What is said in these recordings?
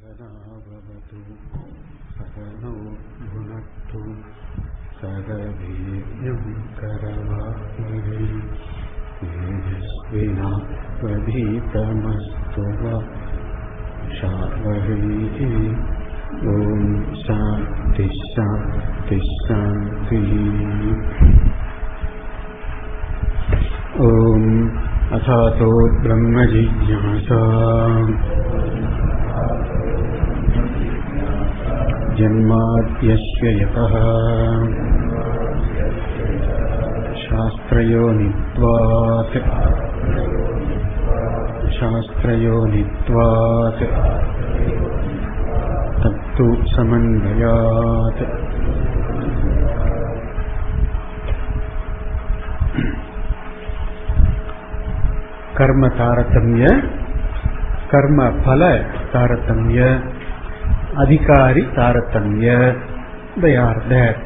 सहनावतु सहनौ भुनक्तु सह वीर्यं करवावहै तेजस्विनावधीतमस्तु मा शावहै। ॐ शान्ति शान्ति शान्तिः। ॐ अथातो ब्रह्म जिज्ञासा जन्माद्यस्य यतः शास्त्रयोनित्वात् तत्तु समन्वयात्। कर्म तारतम्य, कर्म फल तारतम्य, adhikari taratamya, they are there.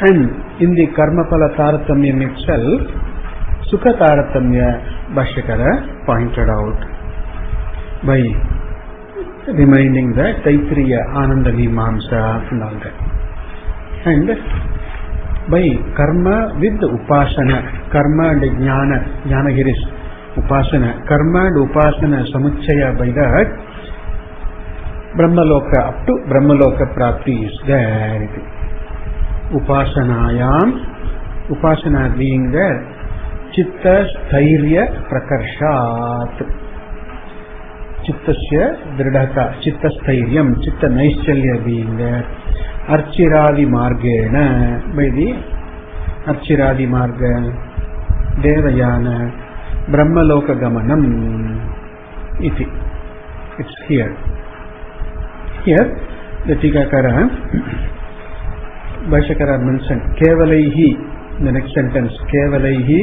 And in the karma phala taratamyam itself, sukha taratamya Bhashyakara pointed out by reminding the Taittiriya Ananda Mimamsa and all that. And by karma with upasana, karma and jnana here is upasana, karma and upasana samuchaya, by that Brahmaloka, up to Brahmaloka Prapti is there. Upasanayam, Upasana being there, Chitta Sthairya Prakarshat, Chittasya Dridhata, Chitta Stairyam, Chitta Naishchalya being there, Archiradi Margena, by the Archiradi Marga, Devayana, Brahmaloka Gamanam, it's here. Here, the Tikakara, Bhashyakara mentioned, Kevalaihi, the next sentence, Kevalaihi,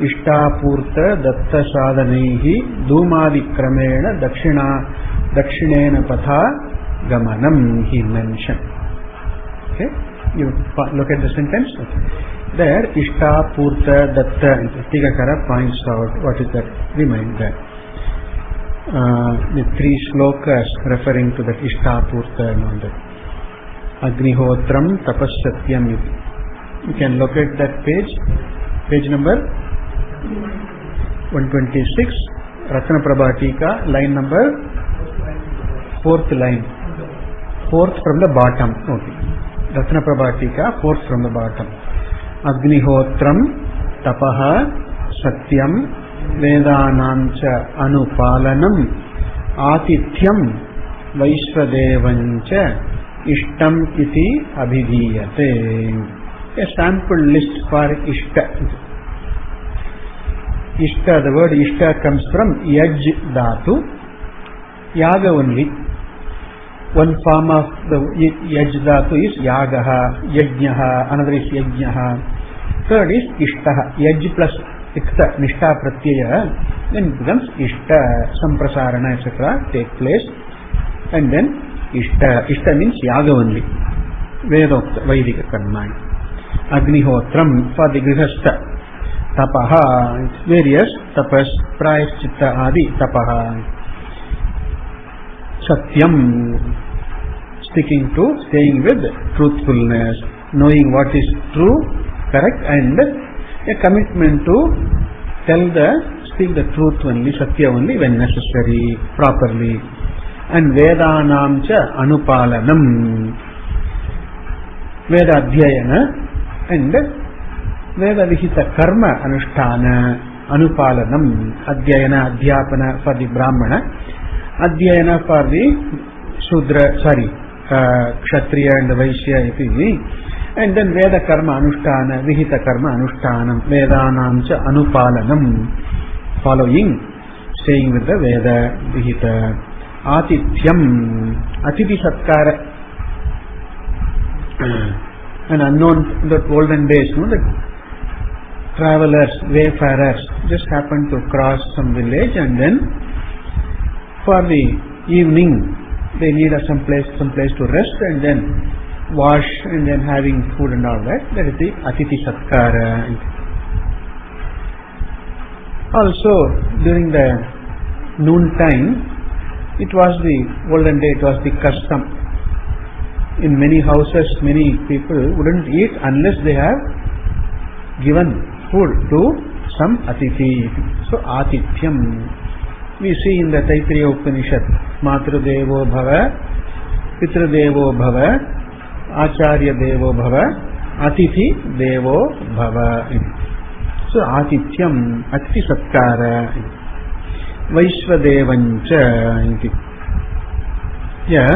Ishtapurta, Datta Sadhanaihi, Dhumadi Kramena, Dakshinena Patha, Gamanam, he mentioned. Okay, you look at the sentence. There, Ishtapurta, Datta, Tikakara points out what is that, remind that. The three shlokas referring to the Ishtapurta and all that. Agnihotram Tapassatyam. You can locate that page number 126, Ratna Prabhatika, line number 4th line, 4th from the bottom. Okay. Ratna Prabhatika, 4th from the bottom. Agnihotram Tapaha Satyam Vedanamcha Anupalanam Atithyam Vaishvadevancha Ishtam iti Abhidhiyate. A sample list for Ishta. Ishta, the word Ishta comes from Yaj Dhatu. Yaga only. One form of the Yaj Dhatu is Yagaha, Yajnaha, another is Yajnaha. Third is Ishtaha, Yaj plus Ikta, Nishta Pratyaya, then it becomes Ishta, Samprasarana, etc. take place, and then Ishta means Yaga only, Vedokta, Vaidika Karma. Agnihotram for the Grihastha, Tapaha, various Tapas, Prayaschitta Adi, Tapaha. Satyam, staying with truthfulness, knowing what is true, correct, and a commitment to speak the truth only, Satya only when necessary, properly. And Vedanam cha Anupalanam, Veda Adhyayana, and Veda Vihita Karma Anushtana, Anupalanam, Adhyayana, Adhyapana for the Brahmana, Adhyayana for the Kshatriya and the Vaishya, and then Veda Karma Anushtana, Vihita Karma Anushtanam, Vedanam cha Anupalanam, following, staying with the Veda, Vihita, Atithyam, Atithi Satkara, an unknown, the olden days, the travelers, wayfarers, just happened to cross some village, and then for the evening, they need some place to rest, and then wash, and then having food and all that. That is the Atithi Satkara. Also, during the noon time, It was the olden day, it was the custom. In many houses, many people wouldn't eat unless they have given food to some atithi. So atithyam. We see in the Taittiriya Upanishad, Matru Devo Bhava, Pitru Devo Bhava, Acharya Devo Bhava, Atithi Devo Bhava. So atithyam, atithi satkara, Vaishvadevancha. Yeah,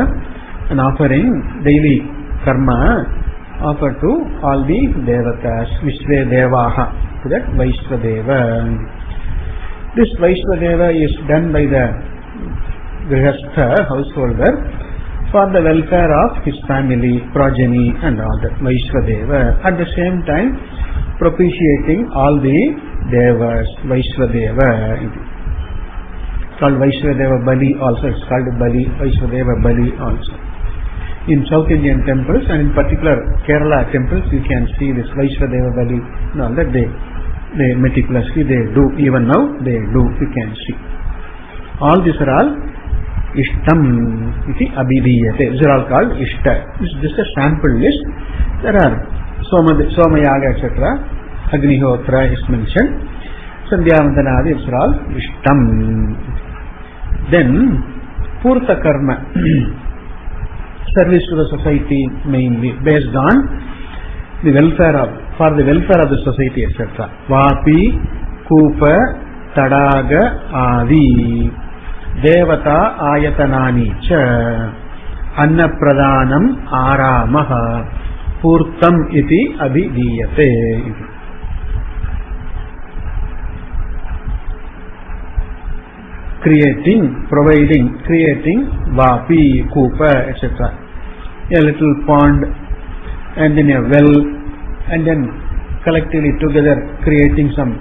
an offering, daily karma offered to all the devatas, Vishve Devaha, to that Vaishvadeva. This Vaishvadeva is done by the Grihastha, householder, for the welfare of his family, progeny and all that, Vaishvadeva. At the same time, propitiating all the devas, Vaishvadeva. It's called Vaishvadeva Bali also, it's called Bali, Vaishvadeva Bali also. In South Indian temples and in particular Kerala temples, you can see this Vaishvadeva Bali and all that they meticulously they do. Even now they do, you can see. All these are all Ishtam iti abhidhiyate. These are all called Ishta. This is just a sample list. There are Somayaga, etc. Agnihotra is mentioned. Sandhyavandanadi, it's all Ishtam. Then Purta Karma, service to the society mainly, based on the welfare of, for the welfare of the society, etc. Vapi, Kupa, Tadaga, Adi, Devata, Ayatanani, Cha, Anna Pradhanam, Aramaha, Purtam iti abhidhiyate. Creating, providing, creating, Vapi, Kupa, etc. A little pond, and then a well, and then collectively together creating some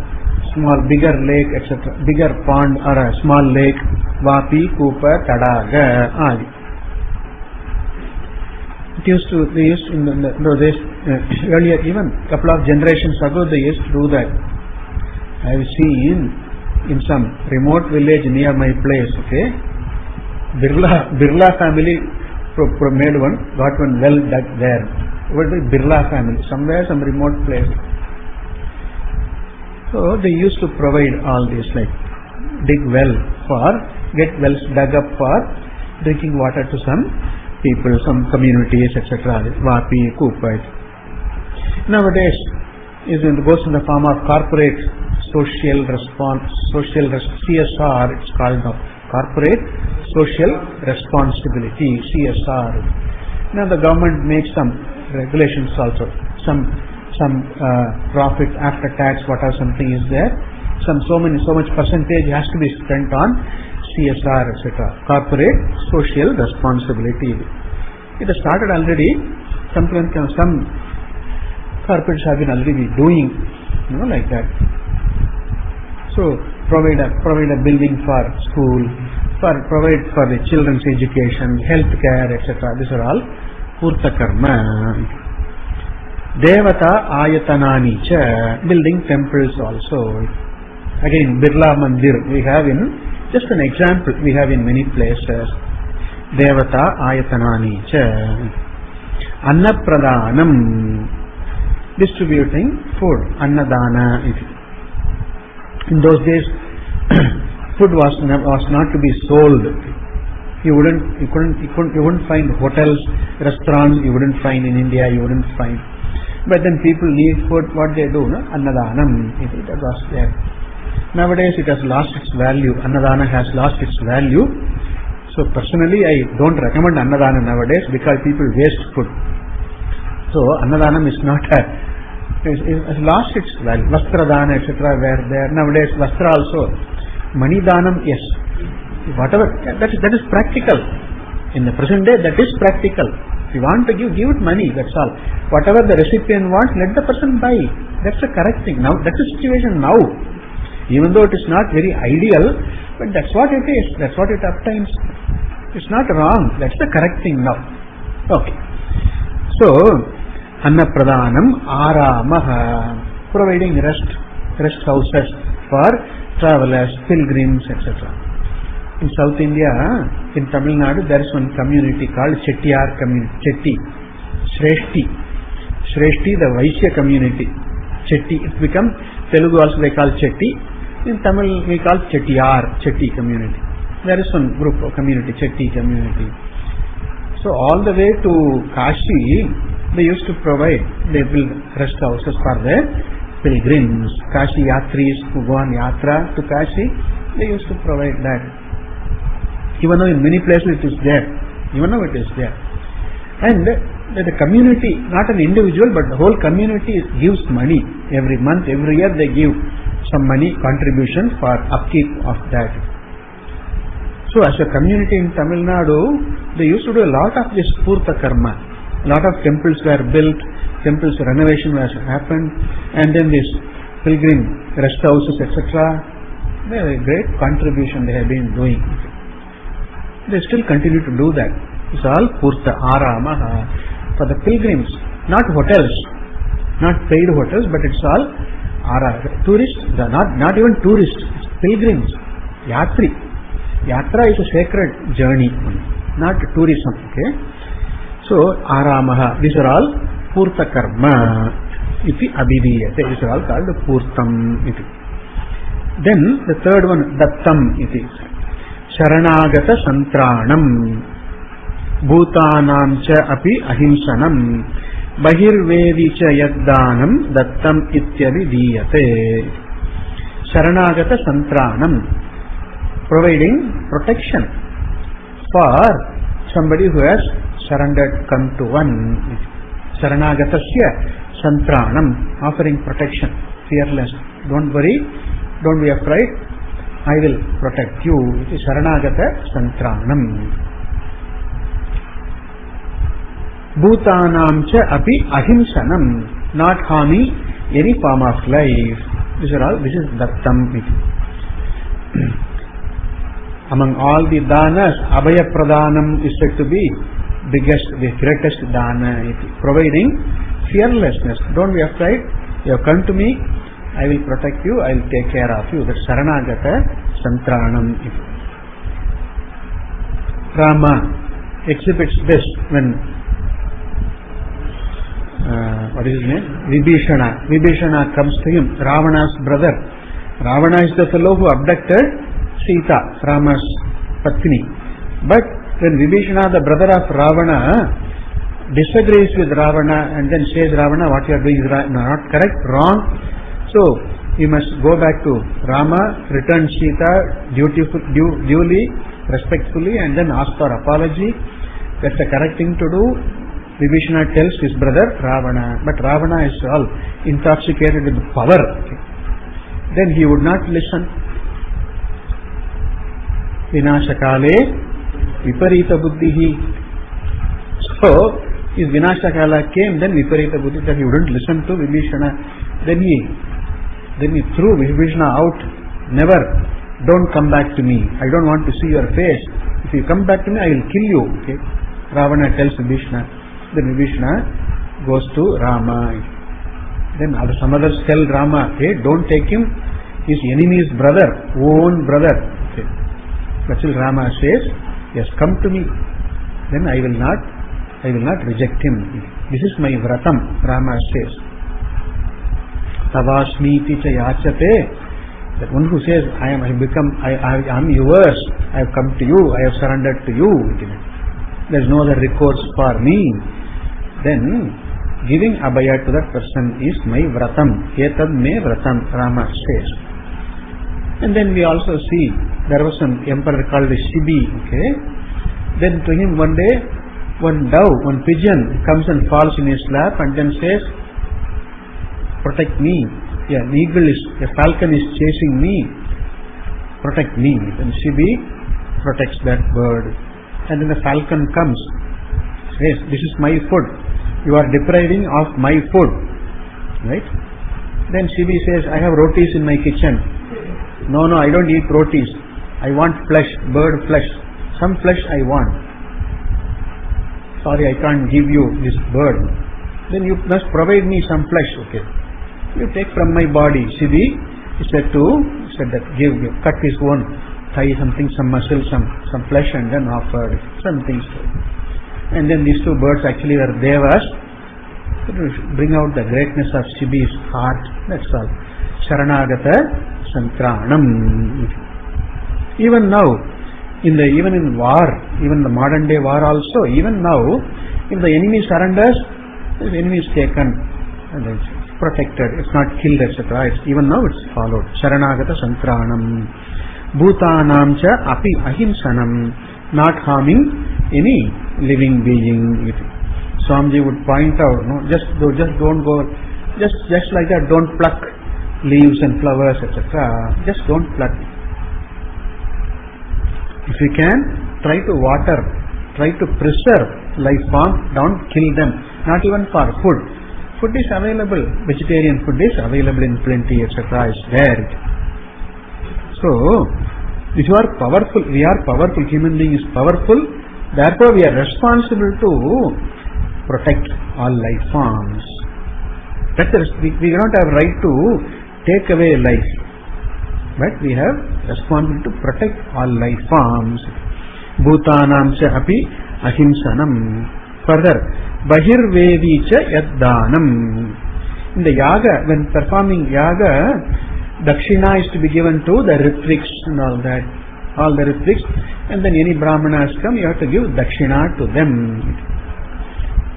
small, bigger lake, etc. Bigger pond or a small lake, Vapi, Kupa, Tadaga, Adi. They used in those days, earlier, even a couple of generations ago, they used to do that. I have seen in some remote village near my place, okay, Birla family made one, got one well dug there. What is Birla family? Somewhere, some remote place. So they used to provide all this, like dig well get wells dug up for drinking water to some people, some communities, etc. Vapi, Kupa. Nowadays, it goes in the form of corporate social response, CSR, it's called now, corporate social responsibility, CSR. Now the government makes some regulations also, some profit after tax, whatever something is there, so much percentage has to be spent on CSR, etc. Corporate social responsibility. It has started already. Some corporates have been already doing, like that. So provide a building for school, provide for the children's education, health care, etc. These are all Purta Karma. Devata Ayatanani cha, building temples also. Again, Birla Mandir, we have in, just an example, we have in many places. Devata Ayatanani cha. Annapradhanam, distributing food, Annadana. In those days, food was not to be sold. You wouldn't find hotels, restaurants. You wouldn't find in India. You wouldn't find. But then people need food. What they do, Annadanam. It was there. Nowadays, it has lost its value. Annadana has lost its value. So personally, I don't recommend Annadana nowadays because people waste food. So Annadanam is not has lost its value. Vastradana, etc. were there. Nowadays, Vastra also. Money Danam, yes. Whatever, that is practical. In the present day, that is practical. If you want to give it money, that's all. Whatever the recipient wants, let the person buy. That's the correct thing. Now, that's the situation now. Even though it is not very ideal, but that's what it is. That's what it obtains. It's not wrong. That's the correct thing now. Okay. So, Annapradhanam Aramaha, providing rest houses for travelers, pilgrims, etc. In South India, in Tamil Nadu there is one community called Chettiar community. Chetti. Shreshti, the Vaishya community. Chetti, it become Telugu also they call Chetti. In Tamil we call Chettiar, Chetti community. There is one group of community, Chetti community. So all the way to Kashi, they used to provide, they build rest houses for the pilgrims, Kashi Yatris who go on Yatra to Kashi, they used to provide that. Even though in many places it is there, and the community, not an individual but the whole community gives money every month, every year they give some money contribution for upkeep of that. So as a community in Tamil Nadu, they used to do a lot of this Purta Karma. A lot of temples were built, temples renovation has happened, and then these pilgrim rest houses, etc. They have a great contribution they have been doing. They still continue to do that. It's all Purta Aramaha for the pilgrims, not hotels, not paid hotels, but it's all tourists, not even tourists, it's pilgrims, Yatri. Yatra is a sacred journey, not tourism. Okay. So Aramaha, these are all Purta Karma iti abhidiyate. These are all called Purtam iti. Then the third one, Dattam iti. Sharanagata Santranam Bhutanam cha api ahimsanam Bahirvedi cha yaddanam Dattam ityabhidiyate. Sharanagata Santranam, providing protection for somebody who has surrendered, come to one. Sharanagatasya Santranam, offering protection, fearless. Don't worry, don't be afraid, I will protect you. It is Sharanagata Santranam. Bhutanam cha api ahimsanam, not harming any form of life. This is Dattam. Among all the danas, Abhaya Pradhanam is said to be biggest, the greatest dana, providing fearlessness. Don't be afraid, you have come to me, I will protect you, I will take care of you. That's Saranagata Santranam. Rama exhibits this when what is his name? Vibhishana comes to him, Ravana's brother. Ravana is the fellow who abducted Sita, Rama's Patni. But when Vibhishana, the brother of Ravana, disagrees with Ravana and then says, Ravana, what you are doing is not correct, wrong. So you must go back to Rama, return Sita duly, respectfully, and then ask for apology. That's the correct thing to do. Vibhishana tells his brother Ravana, but Ravana is all intoxicated with power. Then he would not listen. Vinashakale Viparita Buddhihi. So his Vinashakala came, then Viparita Buddhi, that he wouldn't listen to Vibhishana. Then he threw Vibhishana out. Never, don't come back to me. I don't want to see your face. If you come back to me, I will kill you. Okay? Ravana tells Vibhishana. Then Vibhishana goes to Rama. Then some others tell Rama, hey, don't take him. His enemy's brother, own brother. Okay. But still Rama says, yes, come to me. Then I will not reject him. This is my vratam, Rama says. Tavasmiti cha yachate. That one who says, I am yours, I have come to you, I have surrendered to you. There is no other recourse for me. Then giving abhaya to that person is my vratam. Etad me vratam, Rama says. And then we also see there was an emperor called Shibi. Okay. Then to him one day, one dove, one pigeon comes and falls in his lap and then says, protect me. Yeah, a falcon is chasing me. Protect me. And Shibi protects that bird. And then the falcon comes, says, this is my food. You are depriving of my food. Right? Then Shibi says, I have rotis in my kitchen. No, I don't eat rotis. I want flesh, bird flesh. Some flesh I want. Sorry, I can't give you this bird. Then you must provide me some flesh. Okay. You take from my body. Shibi said that cut his own thigh something, some muscle, some flesh, and then offered some things. And then these two birds actually were devas to bring out the greatness of Shibi's heart. That's all. Sharanagata-Santranam. Even now, even in war, even the modern day war also, even now, if the enemy surrenders, the enemy is taken and it's protected, it's not killed, etc. Even now it's followed. Sharanagata-Santranam. Bhutanam cha api ahimsanam. Not harming any living being. Swamiji would point out, no, just don't go, just like that, don't pluck leaves and flowers, etc. Just don't pluck. If you can, try to water, try to preserve life form, don't kill them, not even for food. Food is available, vegetarian food is available in plenty, etc. is there. So, if you are powerful, we are powerful, human being is powerful, therefore we are responsible to protect all life forms. We do not have right to take away life, but we have responsibility to protect all life forms. Bhutanam cha api ahimsanam. Further, bahirvedi cha yaddanam. In the yaga, when performing yaga, dakshina is to be given to the ritriks and all that, all the ritriks, and then any brahmanas come, you have to give dakshina to them.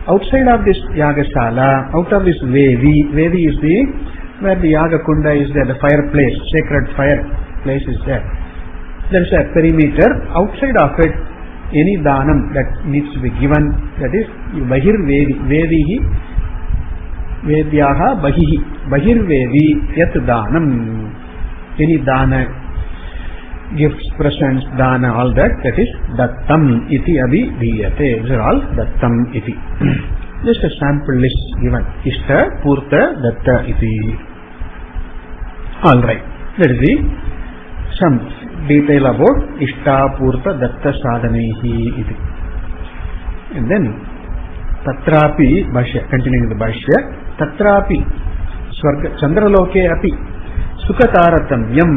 Outside of this yagasala, out of this vevi is where the yaga kunda is there, the fireplace, sacred fireplace is there. There is a perimeter. Outside of it, any danam that needs to be given, that is bahir vevihi, vedyaha bahihi, bahir vevi yat danam. Any dana, gifts, presents, dana, all that is dattam iti abhidhiyate. These are all dattam iti. Just a sample list given. Ishta, purta, datta iti. Alright. That is some detail about Ishta, purta, datta sadhanehi iti. And then tatrapi, bhashya, continuing the bhashya, tatrapi, swarga, chandraloke api, sukha taratamyam.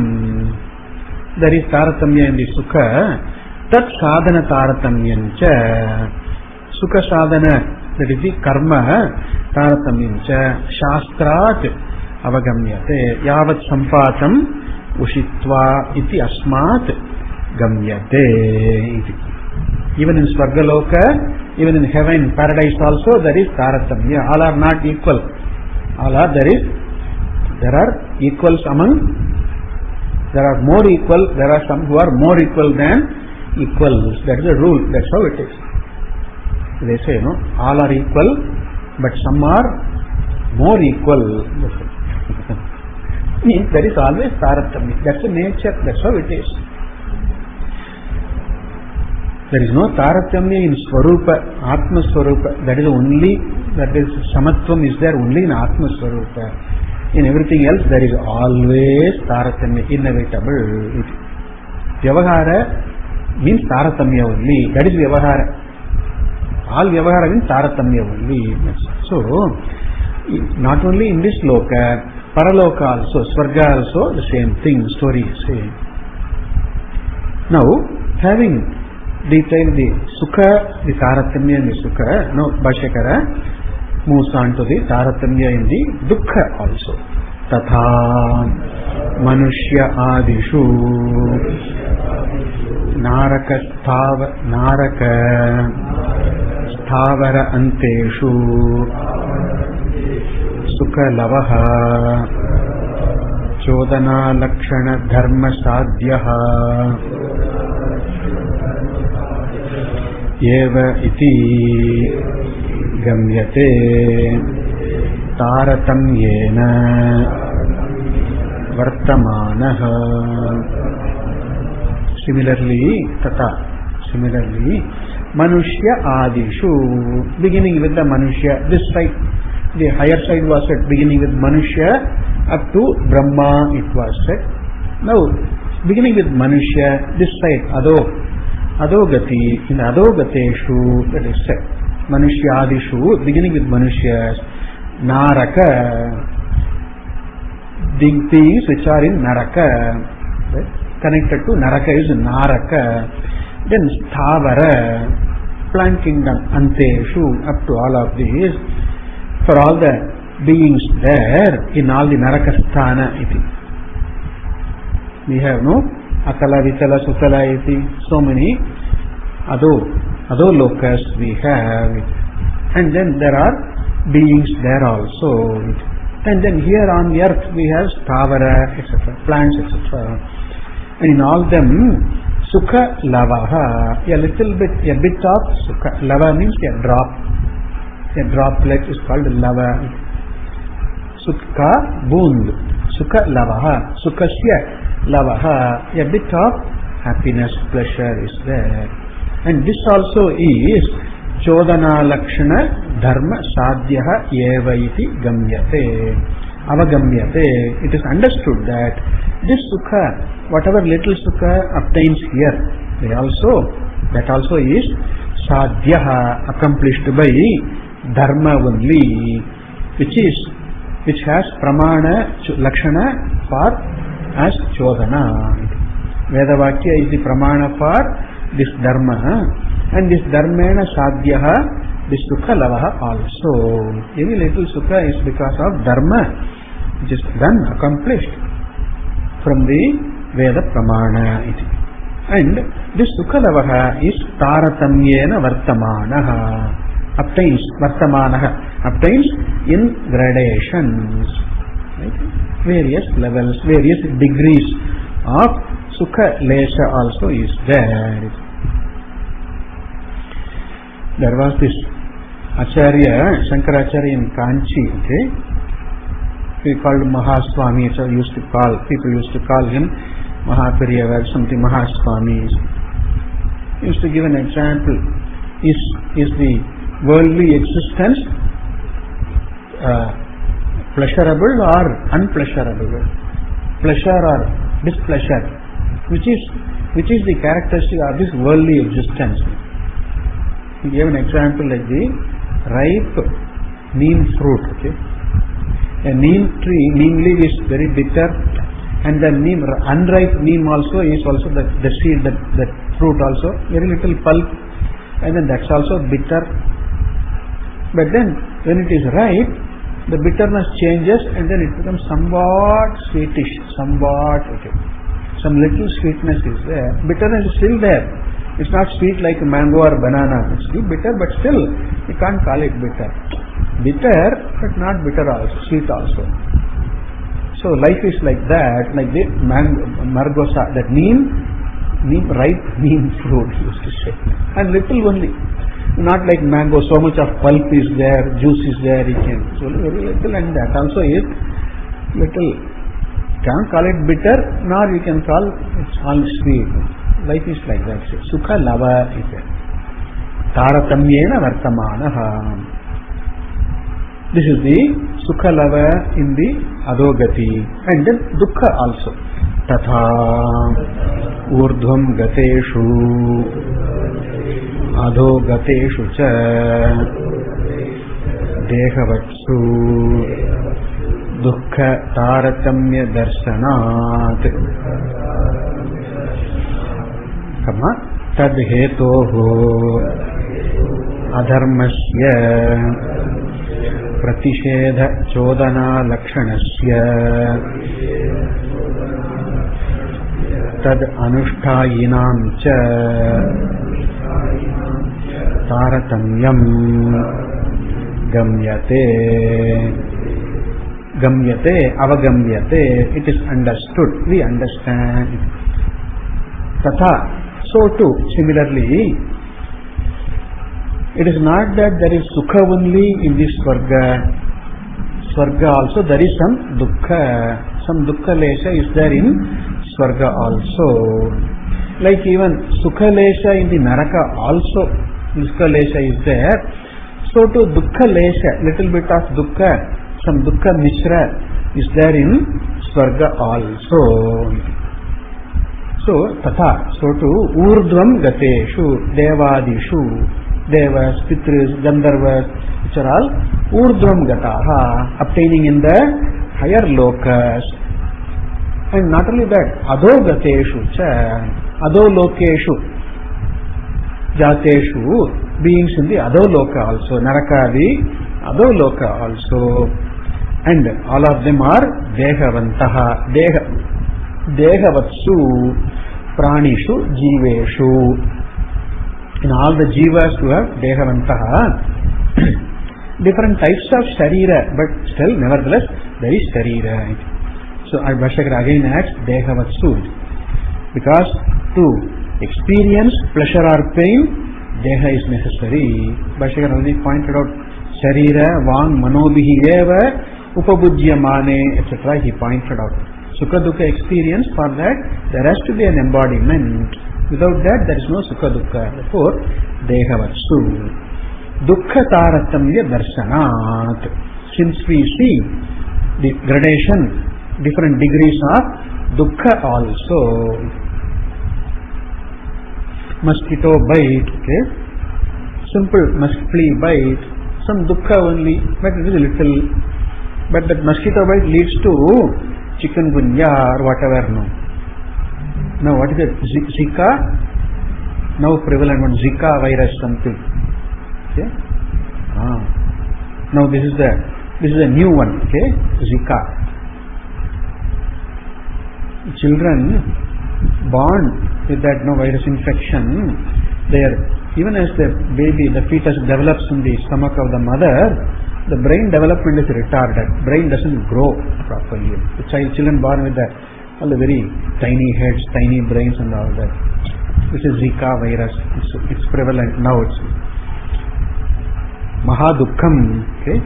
There is taratamya in the sukha, tat sadhana taratamyam cha. Sukha sadhana, that is the karma, taratamyam cha, shastrat avagamyate, yavat sampatam ushitva iti asmat gamyate. Even in Swargaloka, even in heaven, paradise also, there is taratamya. All are not equal. There are equals among. There are more equal, there are some who are more equal than equals. That is the rule, that's how it is. They say, no, all are equal, but some are more equal. Means there is always taratamya. That's the nature, that's how it is. There is no taratamya in Swarupa, Atma Swarupa. That is only, that is Samatvam is there only in Atma Swarupa. In everything else, there is always taratamya, inevitable. Vyavahara means taratamya only. That is Vyavahara. All Vyavahara means taratamya only. So, not only in this loka, paraloka also, Swarga also, the same thing, story is same. Now, having detailed the Sukha, the taratamya in the Sukha, now Bhashyakara moves on to the taratamya in the dukkha also. Tatha manushya adishu naraka sthavara anteshu sukha lavaha chodana lakshana dharma sadhyaha eva iti gamyate taratamyena vartamanaha. Similarly, manushya adishu, beginning with the manushya, this side, the higher side was set, beginning with manushya up to Brahma it was set. Now, beginning with manushya, this side, adogati, in adogateshu, that is set. Manushya-adishu, beginning with Manushya, Naraka, things which are in Naraka, right? connected to Naraka is Naraka. Then Sthavara, plant kingdom, Anteshu, up to all of these. For all the beings there, in all the Narakasthana iti. We have no Atala, Vitala, Sutala iti, so many Ado lokas we have. And then there are beings there also. And then here on the earth we have Sthavara, etc., plants, etc. And in all them, Sukha Lavaha, a bit of Sukha. Lava means a drop. A droplet is called Lava. Sukha Bund. Sukha Lavaha. Sukhasya Lavaha. A bit of happiness, pleasure is there. And this also is Chodana Lakshana Dharma Sadhyaha Eva iti Gamyate. Avagamyate. It is understood that this Sukha, whatever little Sukha obtains here, that also is Sadhyaha, accomplished by Dharma only, which has Pramana Lakshana for as Chodana. Vedavakya is the Pramana for this Dharma, and this Dharmena Sadhyaha, this Sukha Lavaha also. Any little Sukha is because of Dharma, which is done, accomplished from the Veda Pramana. And this Sukha Lavaha is Taratamyena Vartamanaha, obtains in gradations, right? Various levels, various degrees of Sukha Lesha also is there. There was this Acharya, Shankaracharya in Kanchi, okay? He called Mahaswami, people used to call him Mahaperiyava, something Mahaswami. He used to give an example. Is the worldly existence pleasurable or unpleasurable? Pleasure or displeasure? Which is the characteristic of this worldly existence? He gave an example like the ripe neem fruit. Okay, a neem tree, neem leaf is very bitter, and the unripe neem also is also the seed, that fruit also very little pulp, and then that's also bitter. But then when it is ripe, the bitterness changes, and then it becomes somewhat sweetish, okay. Some little sweetness is there. Bitterness is still there. It's not sweet like mango or banana. It's still bitter, but still you can't call it bitter. Bitter, but not bitter also, sweet also. So life is like that, like the margosa, that ripe neem fruit, used to say. And little only. Not like mango, so much of pulp is there, juice is there, you can. So very little, and that also is little. Can't call it bitter, nor you can call it's all sweet. Life is like that. Sukha Lava is there. Taratamyena Vartamanaha. This is the Sukha Lava in the Adogati. And then Dukkha also. Tatha Urdhvam Gateshu Adhogateshu Cha Dehavatsu Dukkha Taratamya Darshanat Tad hetoho adharmasya pratishedha chodana lakshanasya tad anushthayinam cha taratamyam gamyate avagamyate. It is understood, we understand. Tatha, so too, similarly, it is not that there is Sukha only in this Swarga also there is some Dukkha Lesha is there in Swarga also. Like even Sukha Lesha in the Naraka also, Dukkha Lesha is there. So too Dukkha Lesha, little bit of Dukkha, some Dukkha Mishra is there in Swarga also. So, Tatha, so too, Urdhvam Gateshu, Devadishu, Devas, Pitris, Gandharvas, which are all Urdhvam Gataha, obtaining in the higher lokas. And not only that, adhogateshu cha, adholokeshu, jateshu, beings in the adholoka also, narakadi, adholoka also. And all of them are dehavantaha, dehavatsu, pranishu, jiveshu. In all the jivas who have dehavantaha, different types of sharira, but still nevertheless there is sharira. So Bhashyakara again adds dehavatsu, because to experience pleasure or pain, deha is necessary. Bhashyakara already pointed out sharira, vang, manobhihi eva upabujyamane, etc. He pointed out. Sukha Dukkha experience, for that there has to be an embodiment. Without that there is no Sukha Dukkha. Therefore, Dehavatsu. Dukkha Taratamya Darshanat. Since we see the gradation, different degrees of Dukkha also. Mosquito bite, okay? Simple flea bite, some Dukkha only, but it is a little. But that mosquito bite leads to chikungunya or whatever. No. Now what is it? Zika. Now prevalent one, Zika virus something. Okay. Now this is a new one. Okay. Zika. Children born with that virus infection, even as the baby, the fetus develops in the stomach of the mother, the brain development is retarded. Brain doesn't grow properly. The children born with all the very tiny heads, tiny brains and all that. This is Zika virus. It's prevalent now. It's Mahadukkam. Okay.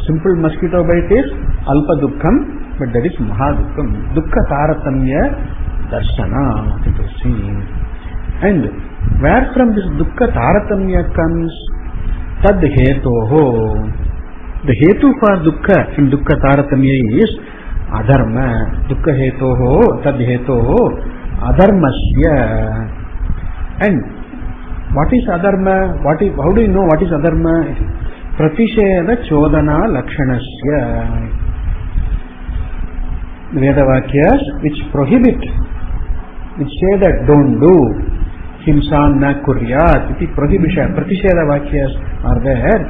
Simple mosquito bite is Alpa Dukkam, but that is Mahadukkam. Dukkha Taratamya Darshana. It is seen. And where from this Dukkha Taratamya comes? Tad hetoho. The hetu for dukkha in dukkha taratamya is adharma. Dukkha hetoho, tad hetoho, adharmasya. And what is adharma? How do you know what is adharma? Pratisheda chodana lakshanasya. Vedavakyas which prohibit, which say that don't do. Himsam na kuryat, iti prohibition, pratisheda vakyas are there.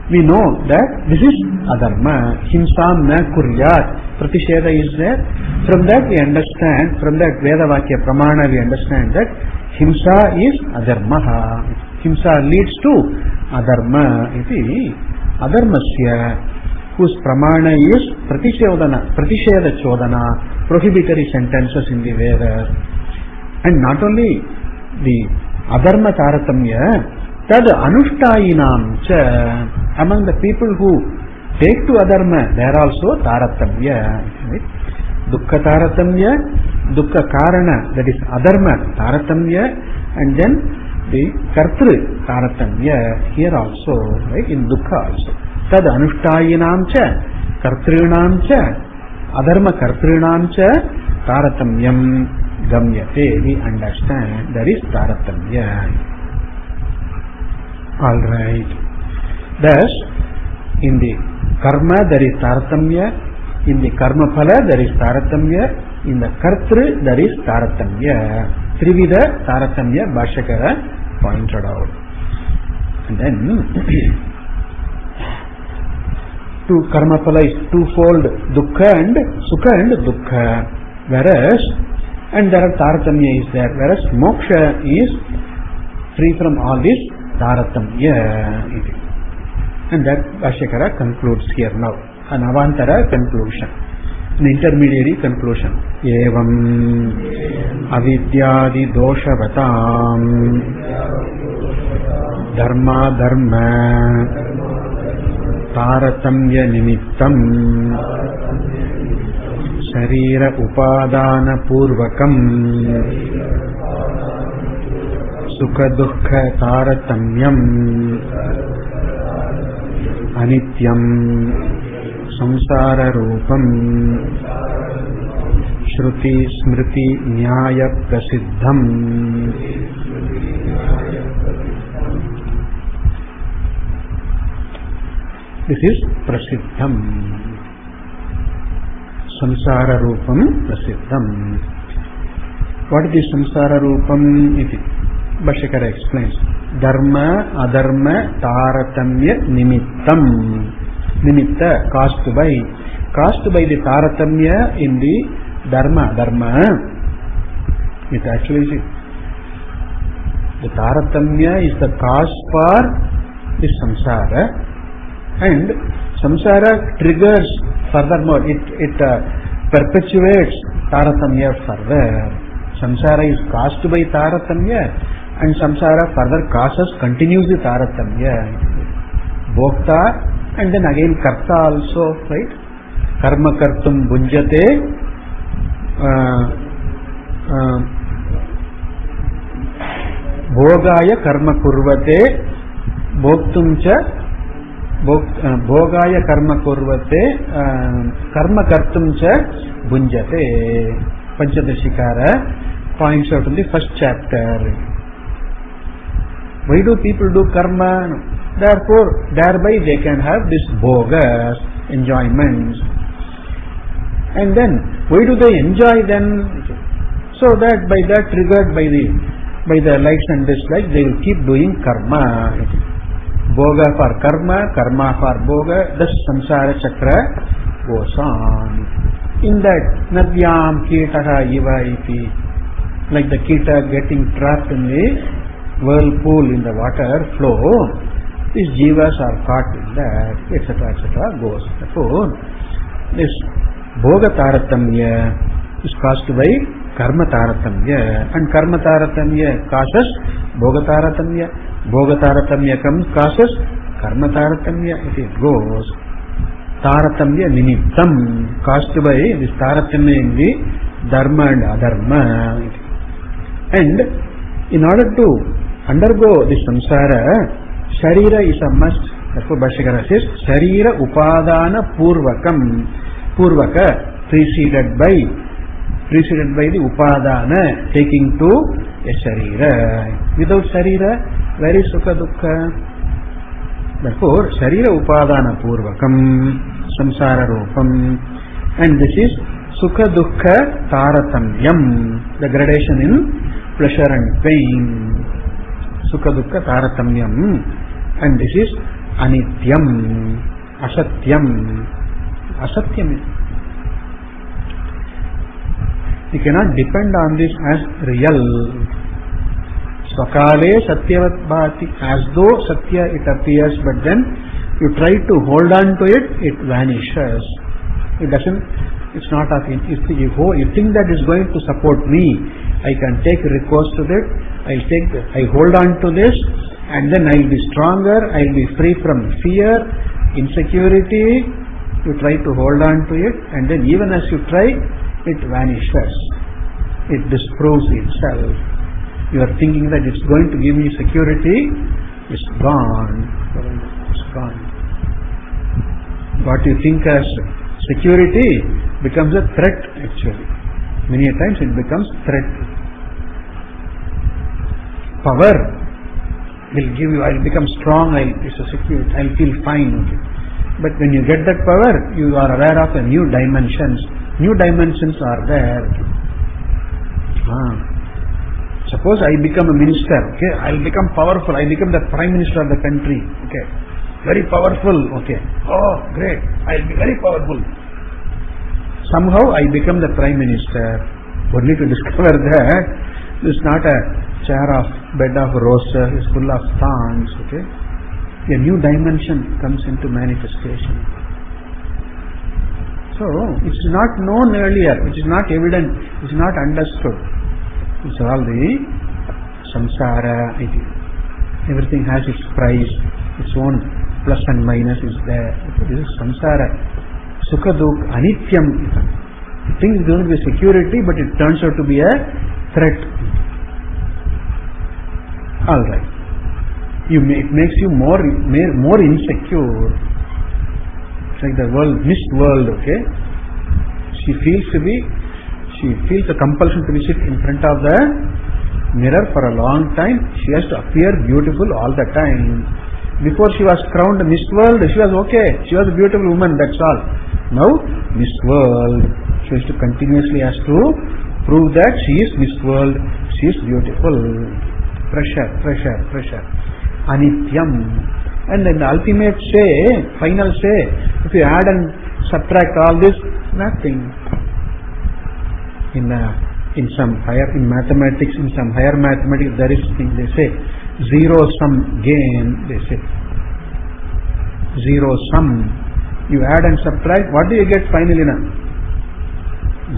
We know that this is adharma. Himsam na kuryat, pratisheda is there. From that we understand, from that Veda Vakya Pramana we understand that himsa is adharma. Himsa leads to adharma. Iti adharmasya, whose Pramana is pratisheda chodana, prohibitory sentences in the Vedas. And not only the adharma taratamya, tad anushthayinam cha, among the people who take to adharma, there also taratamya. Right? Dukkha taratamya, dukkha karana, that is adharma taratamya, and then the kartru taratamya, here also, right, in dukkha also. Tad anushthayinam cha, kartrunam cha, adharma kartrunam cha, taratamyam gamyate, we understand there is taratamya. Alright. Thus, in the karma there is taratamya, in the karma phala there is taratamya, in the kartru there is taratamya. Trivida taratamya Bhashyakara pointed out. And then, karma phala is twofold, dukkha and sukha and dukkha. Whereas, and there are taratamya is there, whereas moksha is free from all this taratamya. And that Bhashyakara concludes here now. An avantara conclusion, an intermediary conclusion. Evam avidyadi doshavatam dharma dharma taratamya nimittam Sharira upadana purvakam sukha dukkha taratamyam anityam samsara rupam shruti smriti nyaya prasiddham. This is prasiddham. samsara rupam prasiddham. What is samsara rupam? Iti Bhashyakara explains. Dharma adharma taratamya nimittam. Nimitta, caused by the taratamya in the dharma. It actually is the taratamya is the cause for the samsara, and samsara triggers furthermore. It perpetuates taratamya further. Samsara is caused by taratamya, and samsara further continues the taratamya. Bhokta and then again karta also, right? Karma kartum bunjate bhogaya karma kurvate bhoktum cha bhogaya karma kurvate karma kartum cha bunjate. Panchadashikara points out in the first chapter. Why do people do karma? Therefore, thereby they can have this bhogas, enjoyments. And then, why do they enjoy then? So that by that, triggered by the likes and dislikes, they will keep doing karma. Bhoga for karma, karma for bhoga, thus samsara chakra goes on. In that, nadyam kitaha iva iti, like the kita getting trapped in the whirlpool in the water flow, these jivas are caught in that, etc., goes. Therefore, this bhoga taratamya is caused by karma taratamya, and karma taratamya causes bhoga taratamya. Bhoga taratamya causes karma taratamya. It goes. Taratamya nimittam, caused by this taratamya in the dharma and adharma. And in order to undergo this samsara, sharira is a must. Therefore Bhashyakara says sharira upadana purvaka, preceded by the upadana, taking to a sharira. Without sharira, where is sukha dukkha? Therefore sharira upadana purvakam samsara rupam, and this is sukha dukkha taratamyam, the gradation in pleasure and pain. Sukha dukkha taratamyam, and this is anityam, asatyam. You cannot depend on this as real. Swakale satyavat bhati, as though satya it appears, but then you try to hold on to it, it vanishes. It doesn't, it's not of it. If you think that is going to support me, I can take recourse to that, I hold on to this, and then I will be stronger, I will be free from fear, insecurity. You try to hold on to it, and then even as you try, it vanishes. It disproves itself. You are thinking that it's going to give me security, it's gone. It's gone. What you think as security becomes a threat actually. Many a times it becomes threat. Power will give you, I'll become strong, it's a security, I'll feel fine. Okay. But when you get that power, you are aware of a new dimensions. New dimensions are there. Suppose I become a minister, okay, I'll become powerful, I become the prime minister of the country, okay, very powerful, okay, oh great, I'll be very powerful. Somehow I become the prime minister, only to discover that this is not a chair of bed of roses, it's full of thorns, okay. A new dimension comes into manifestation. So, it's not known earlier, which is not evident, which is not understood. It's all the samsara. Everything has its price, its own plus and minus is there. This is samsara. Sukha dukkha anityam. You think it's going to be security, but it turns out to be a threat. Alright. It makes you more insecure. It's like the mist world, okay? She feels a compulsion to sit in front of the mirror for a long time. She has to appear beautiful all the time. Before she was crowned Miss World, she was okay. She was a beautiful woman, that's all. Now, Miss World, So is to continuously has to prove that she is this world, she is beautiful. Pressure. Anityam. And then the ultimate say, final say, if you add and subtract all this, nothing. In some higher, in mathematics, in some higher mathematics, there is thing they say, zero sum game, they say. Zero sum. You add and subtract, what do you get finally now?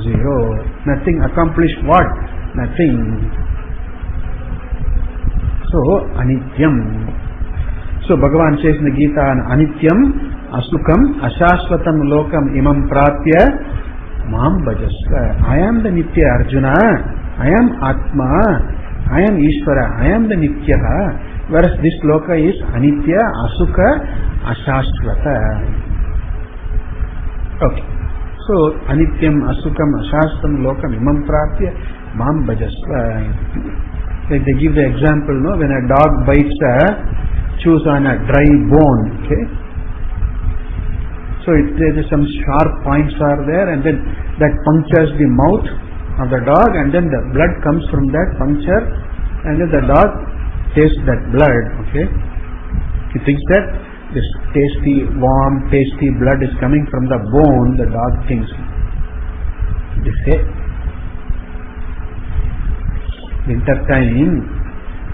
Zero. Nothing accomplished what? Nothing. So, anityam. So, Bhagavan says in the Gita, anityam, asukam, ashashvatam lokam imam prapya, mam bhajasva. I am the Nitya Arjuna, I am Atma, I am Ishvara, I am the Nitya. Whereas this loka is anitya, asuka, ashashvata. Okay. So, anityam, asukam, ashashvatam lokam imam prapya, mam bhajasva. Like they give the example, no, when a dog bites chews on a dry bone, okay. So there is some sharp points are there, and then that punctures the mouth of the dog, and then the blood comes from that puncture, and then the dog tastes that blood, okay. He thinks that this tasty, warm, tasty blood is coming from the bone, the dog thinks. They say, winter time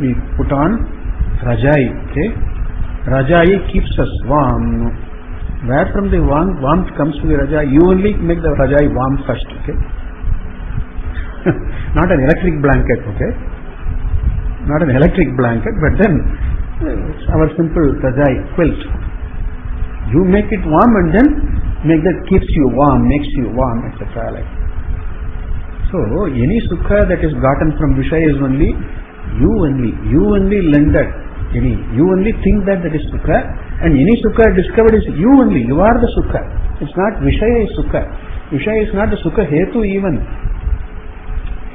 we put on Rajai, okay. Rajai keeps us warm. Where from the warmth comes to the Rajai? You only make the Rajai warm first, okay. Not an electric blanket, okay. Not an electric blanket, but then it's our simple Rajai quilt. You make it warm and then make that keeps you warm, makes you warm, etc. Like. So, any sukha that is gotten from Vishaya is only you only lend that. You only think that is sukha, and any sukha discovered is you only. You are the sukha. It's not Vishaya is sukha. Vishaya is not the sukha hetu even.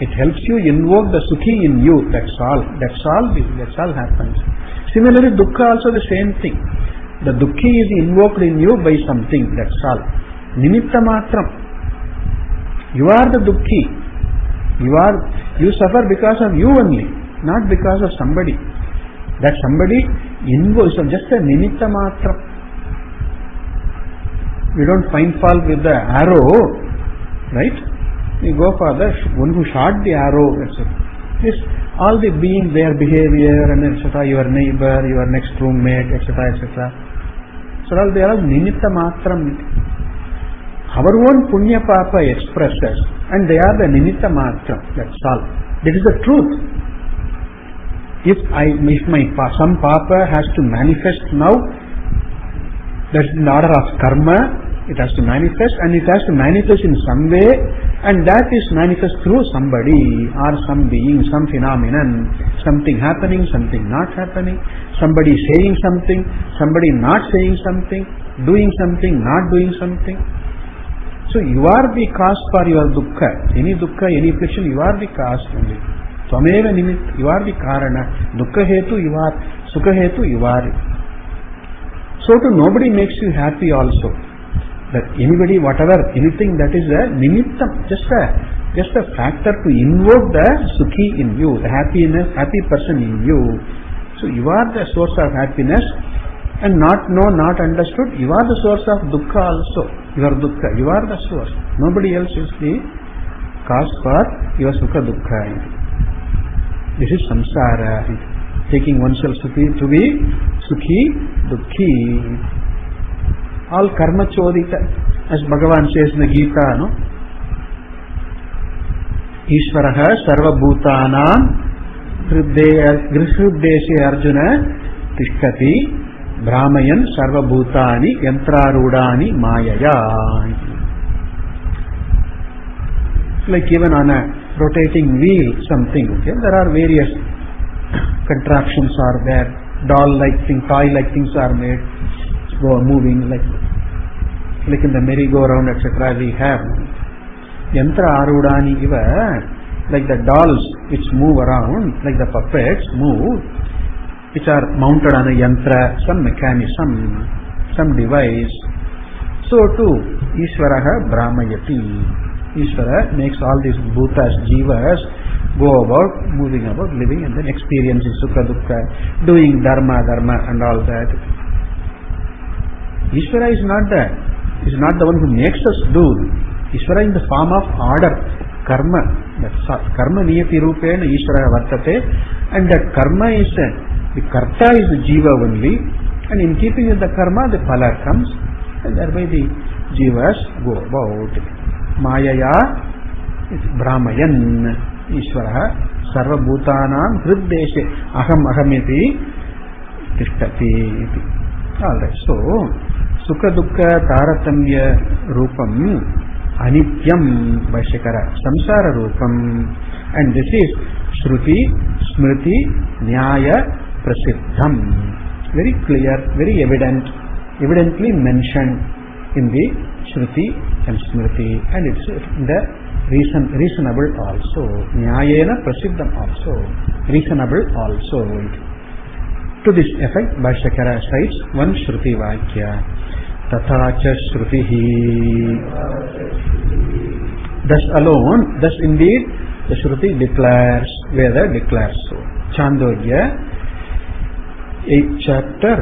It helps you invoke the sukhi in you. That's all. That's all happens. Similarly, dukkha also the same thing. The dukkhi is invoked in you by something. That's all. Nimitta matram. You are the dukkhi. You suffer because of you only, not because of somebody. That somebody invokes, just a nimitta matra. We don't find fault with the arrow, right? We go for the one who shot the arrow, etc. This, all the being, their behavior, and etc., your neighbor, your next roommate, etc., etc. So all they are nimitta matram. Our own punya papa expresses, and they are the nimitta matra. That's all. That is the truth. If some papa has to manifest now, that's in the order of karma. It has to manifest, and it has to manifest in some way, and that is manifest through somebody or some being, some phenomenon, something happening, something not happening, somebody saying something, somebody not saying something, doing something, not doing something. So you are the cause for your dukkha. Any dukkha, any affliction, you are the cause only. Tvameva nimitta, you are the karana. Dukkha hetu, you are. Sukha hetu, you are. So to nobody makes you happy also. That anybody, whatever, anything that is a nimittam, just a factor to invoke the sukhi in you, the happy person in you. So you are the source of happiness, and not understood, you are the source of dukkha also. Your dukkha, you are the source. Nobody else is the cause for your sukha dukkha. This is samsara, taking oneself to be sukhi, dukkhi. All karma chodita, as Bhagavan says in the Gita, no? Ishvaraha sarva bhutanam hriddeshe Arjuna tishtati brahmayan sarva bhutani yantrarudani mayaya. Like even on a rotating wheel, something, okay? There are various contraptions are there, doll-like things, toy-like things are made. Go moving like in the merry-go-round, etc. We have yantra arudani iva, like the dolls which move around, like the puppets move, which are mounted on a yantra, some mechanism, some device. So too, Ishvaraha Brahmayati. Ishvara makes all these bhutas, jivas, go about, moving about, living and then experiencing sukha dukkha, doing dharma and all that. Ishvara is not that. He is not the one who makes us do. Ishvara in the form of order, karma. That's karma niyati rupena Ishvara vartate, and that karma is the karta is the jiva only, and in keeping with the karma the phala comes, and thereby the jivas go about. Mayaya is Brahmayan Ishvara sarva bhutanam hriddeshe aham ahamiti tishtati. Alright, so sukha dukkha taratamya rupam anityam Bhashyakara samsara rupam, and this is shruti smriti nyaya prasiddham, very clear, very evidently mentioned in the shruti and smriti, and it's the reasonable also, nyayena prasiddham also, reasonable also. To this effect Bhashyakara cites one shruti vakya, tathacha shrutihi. Thus alone, thus indeed the shruti declares, Veda declares so. Chandogya 8th chapter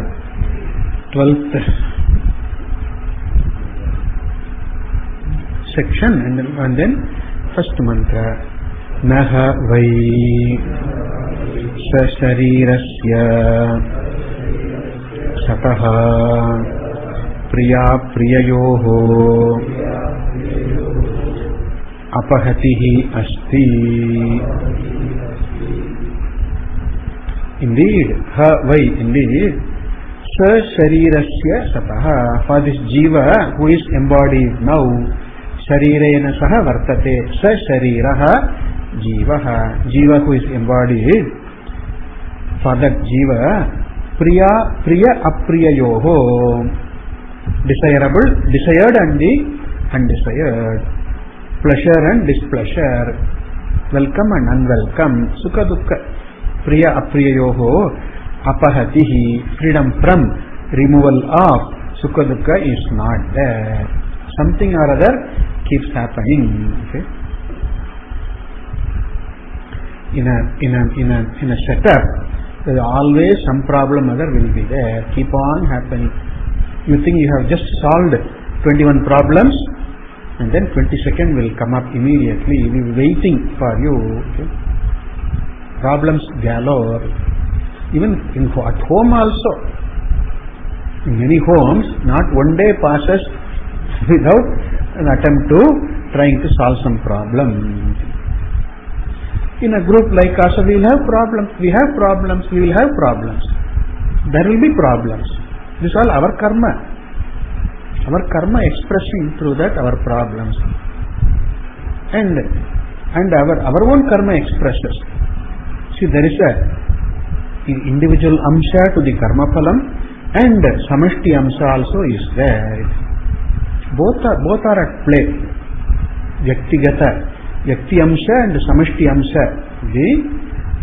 12th section, and then first mantra, naha vai sa sharirasya sataha priya priyayoho apahatihi asti. Indeed, indeed, sa sharirasya sataha, for this jiva who is embodied now, sharirena saha vartate, sa shariraha jivaha, jiva who is embodied, for that jiva, priya apriyayoho, desirable, desired and the undesired, pleasure and displeasure, welcome and unwelcome, sukha dukkha, priya apriyayoho apahatihi, freedom from, removal of, sukha dukkha is not there. Something or other keeps happening. Okay? In a setup, there is always some problem other will be there. Keep on happening. You think you have just solved 21 problems, and then 22nd will come up immediately. We will be waiting for you. Okay? Problems galore. Even at home also. In many homes, not one day passes without an attempt to trying to solve some problem. In a group like us, we will have problems. We have problems. We will have problems. There will be problems. This is all our karma. Our karma expressing through that our problems, and our own karma expresses. See, there is a individual amsha to the karma phalam, and samashti amsha also is there. Both are at play. Vyaktigata, Vyakti amsha and samashti amsha, the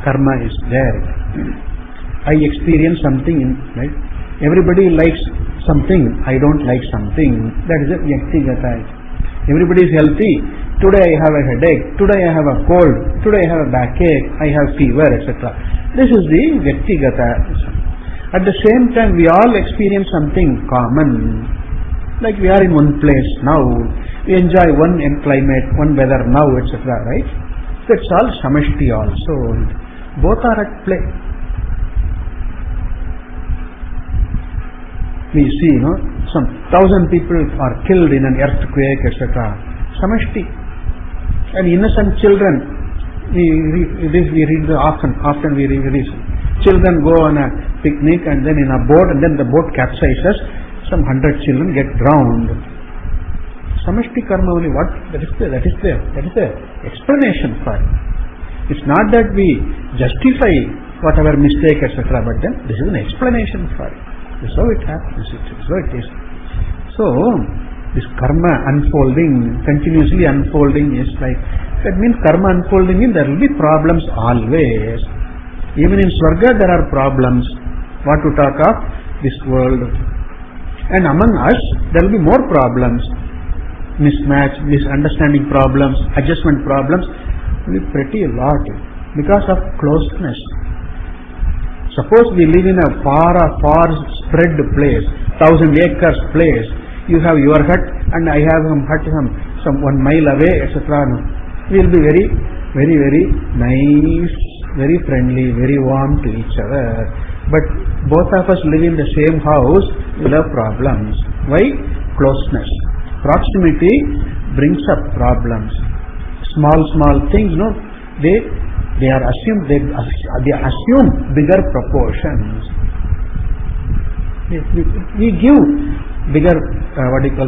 karma is there. I experience something, right? Everybody likes something, I don't like something. That is a Vyaktigata. Everybody is healthy. Today I have a headache, today I have a cold, today I have a backache, I have fever, etc. This is the Vyaktigata. At the same time, we all experience something common. Like we are in one place now, we enjoy one climate, one weather now, etc. Right? That's all samashti also. Both are at play. We see, some 1,000 people are killed in an earthquake, etc. Samashti. And innocent children, we read often we read this. Children go on a picnic and then in a boat, and then the boat capsizes. Some 100 children get drowned. Samashti karma only. What? That is the explanation for it. It's not that we justify whatever mistake, etc. But then this is an explanation for it. This is how it happens. It's how it is. So this karma unfolding, continuously unfolding, is like, that means karma unfolding means there will be problems always. Even in Swarga there are problems. What to talk of this world? And among us there will be more problems. mismatch, misunderstanding problems, adjustment problems will be pretty lot because of closeness. Suppose we live in a far spread place, 1,000 acres place. You have your hut and I have some hut some 1 mile away, etc. We will be very, very, very nice, very friendly, very warm to each other. But both of us live in the same house, we will have problems. Why? Closeness. Proximity brings up problems. Small things, they are assumed. They assume bigger proportions. We give bigger,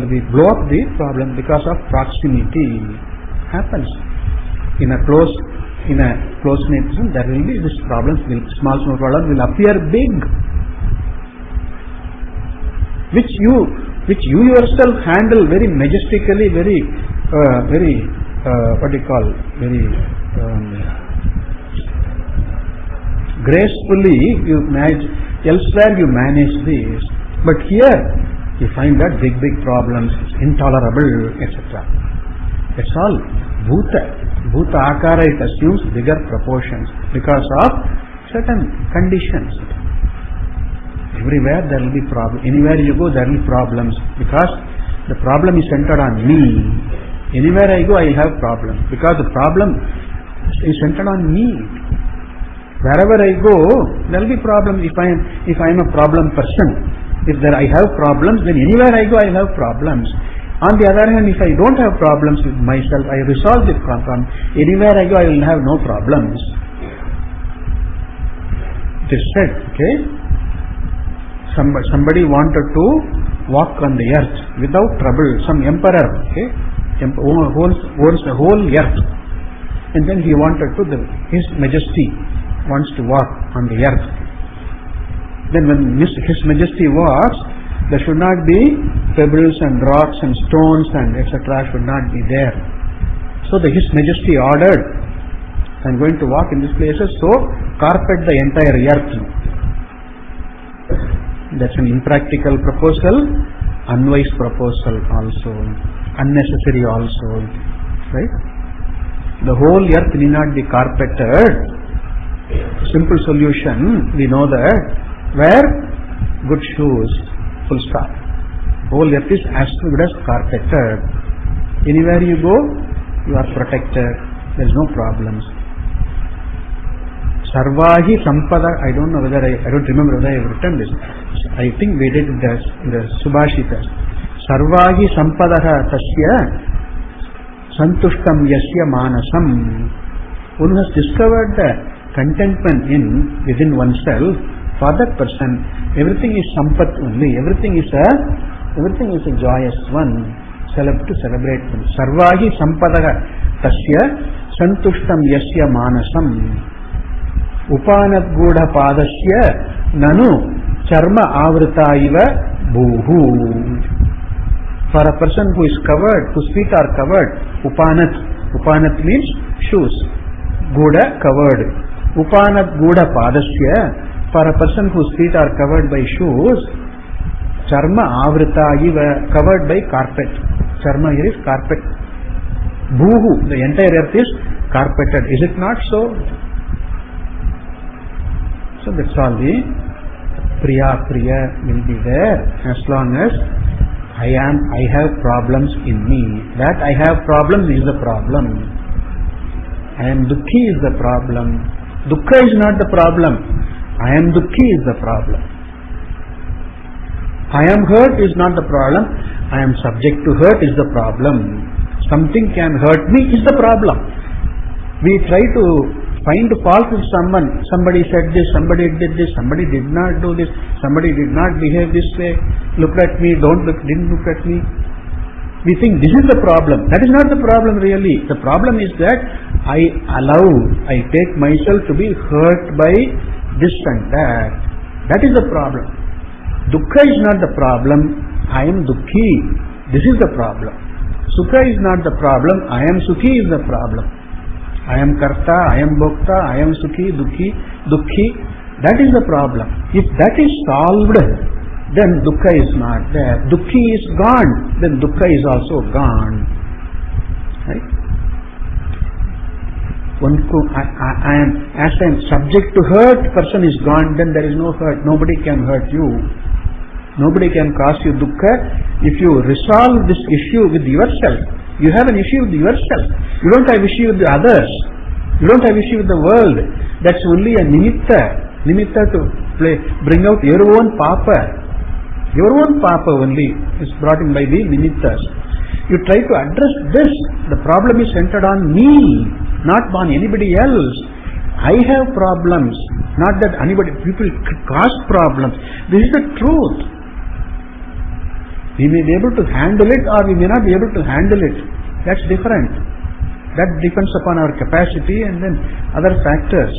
we blow up the problem because of proximity. Happens in a close nation. There will be this problems. Small problems will appear big, which you yourself handle very majestically, very gracefully. You manage. Elsewhere you manage this, but here you find that big problems, intolerable, etc. That's all. Bhuta akara, it assumes bigger proportions because of certain conditions. Everywhere there will be problems. Anywhere you go there will be problems because the problem is centered on me. Anywhere I go I have problems because the problem is centered on me. Wherever I go there will be problems. If I am a problem person, if I have problems, then anywhere I go I have problems. On the other hand, if I don't have problems with myself, I resolve the problem. Anywhere I go I will have no problems. It is said, okay, somebody wanted to walk on the earth without trouble. Some emperor, okay, owns the whole earth, and then he wanted to, His Majesty wants to walk on the earth. Then when His Majesty walks, there should not be pebbles and rocks and stones and etc. should not be there. So His Majesty ordered, I am going to walk in these places, so carpet the entire earth. That's an impractical proposal, unwise proposal also, unnecessary also, right? The whole earth need not be carpeted. Simple solution, we know that. Wear good shoes, full stop. Whole earth is as good as carpeted. Anywhere you go, you are protected. There is no problems. Sarvahi Sampada, I don't know whether I don't remember whether I have written this. I think we did this in the Subhashitas. Sarvahi Sampadaha Tasya Santushtam Yasya Manasam. One has discovered the contentment within oneself. For that person, everything is sampat only. Everything is a joyous one. To celebrate them. Sarvahi Sampadaha Tasya Santushtam Yasya Manasam. Upanat Gudha Padasya Nanu Charma Avrita Iva Bhuhu. For a person who is covered, whose feet are covered, Upanat means shoes. Gudha, covered. Upanat Gudha Padasya. For a person whose feet are covered by shoes, Charma Avrita Iva, covered by carpet. Charma here is carpet. Bhuhu, the entire earth is carpeted. Is it not so? So that's all. The Priya will be there as long as I have problems in me. That I have problems is the problem. I am Dukhi is the problem. Dukkha is not the problem. I am Dukhi is the problem. I am hurt is not the problem. I am subject to hurt is the problem. Something can hurt me is the problem. We try to find fault with someone. Somebody said this, somebody did this, somebody did not do this, somebody did not behave this way. Look at me, didn't look at me. We think this is the problem. That is not the problem really. The problem is that I take myself to be hurt by this and that. That is the problem. Dukkha is not the problem. I am Dukhi. This is the problem. Sukha is not the problem. I am Sukhi is the problem. I am Karta, I am Bhokta, I am Sukhi, Dukhi. That is the problem. If that is solved, then dukkha is not there. Dukkhi is gone, then dukkha is also gone. Right? I am subject to hurt, person is gone, then there is no hurt. Nobody can hurt you. Nobody can cause you dukkha if you resolve this issue with yourself. You have an issue with yourself. You don't have issue with the others. You don't have issue with the world. That's only a nimitta to bring out your own papa. Your own papa only is brought in by the nimittas. You try to address this. The problem is centered on me, not on anybody else. I have problems, not that people cause problems. This is the truth. We may be able to handle it or we may not be able to handle it. That's different. That depends upon our capacity and then other factors.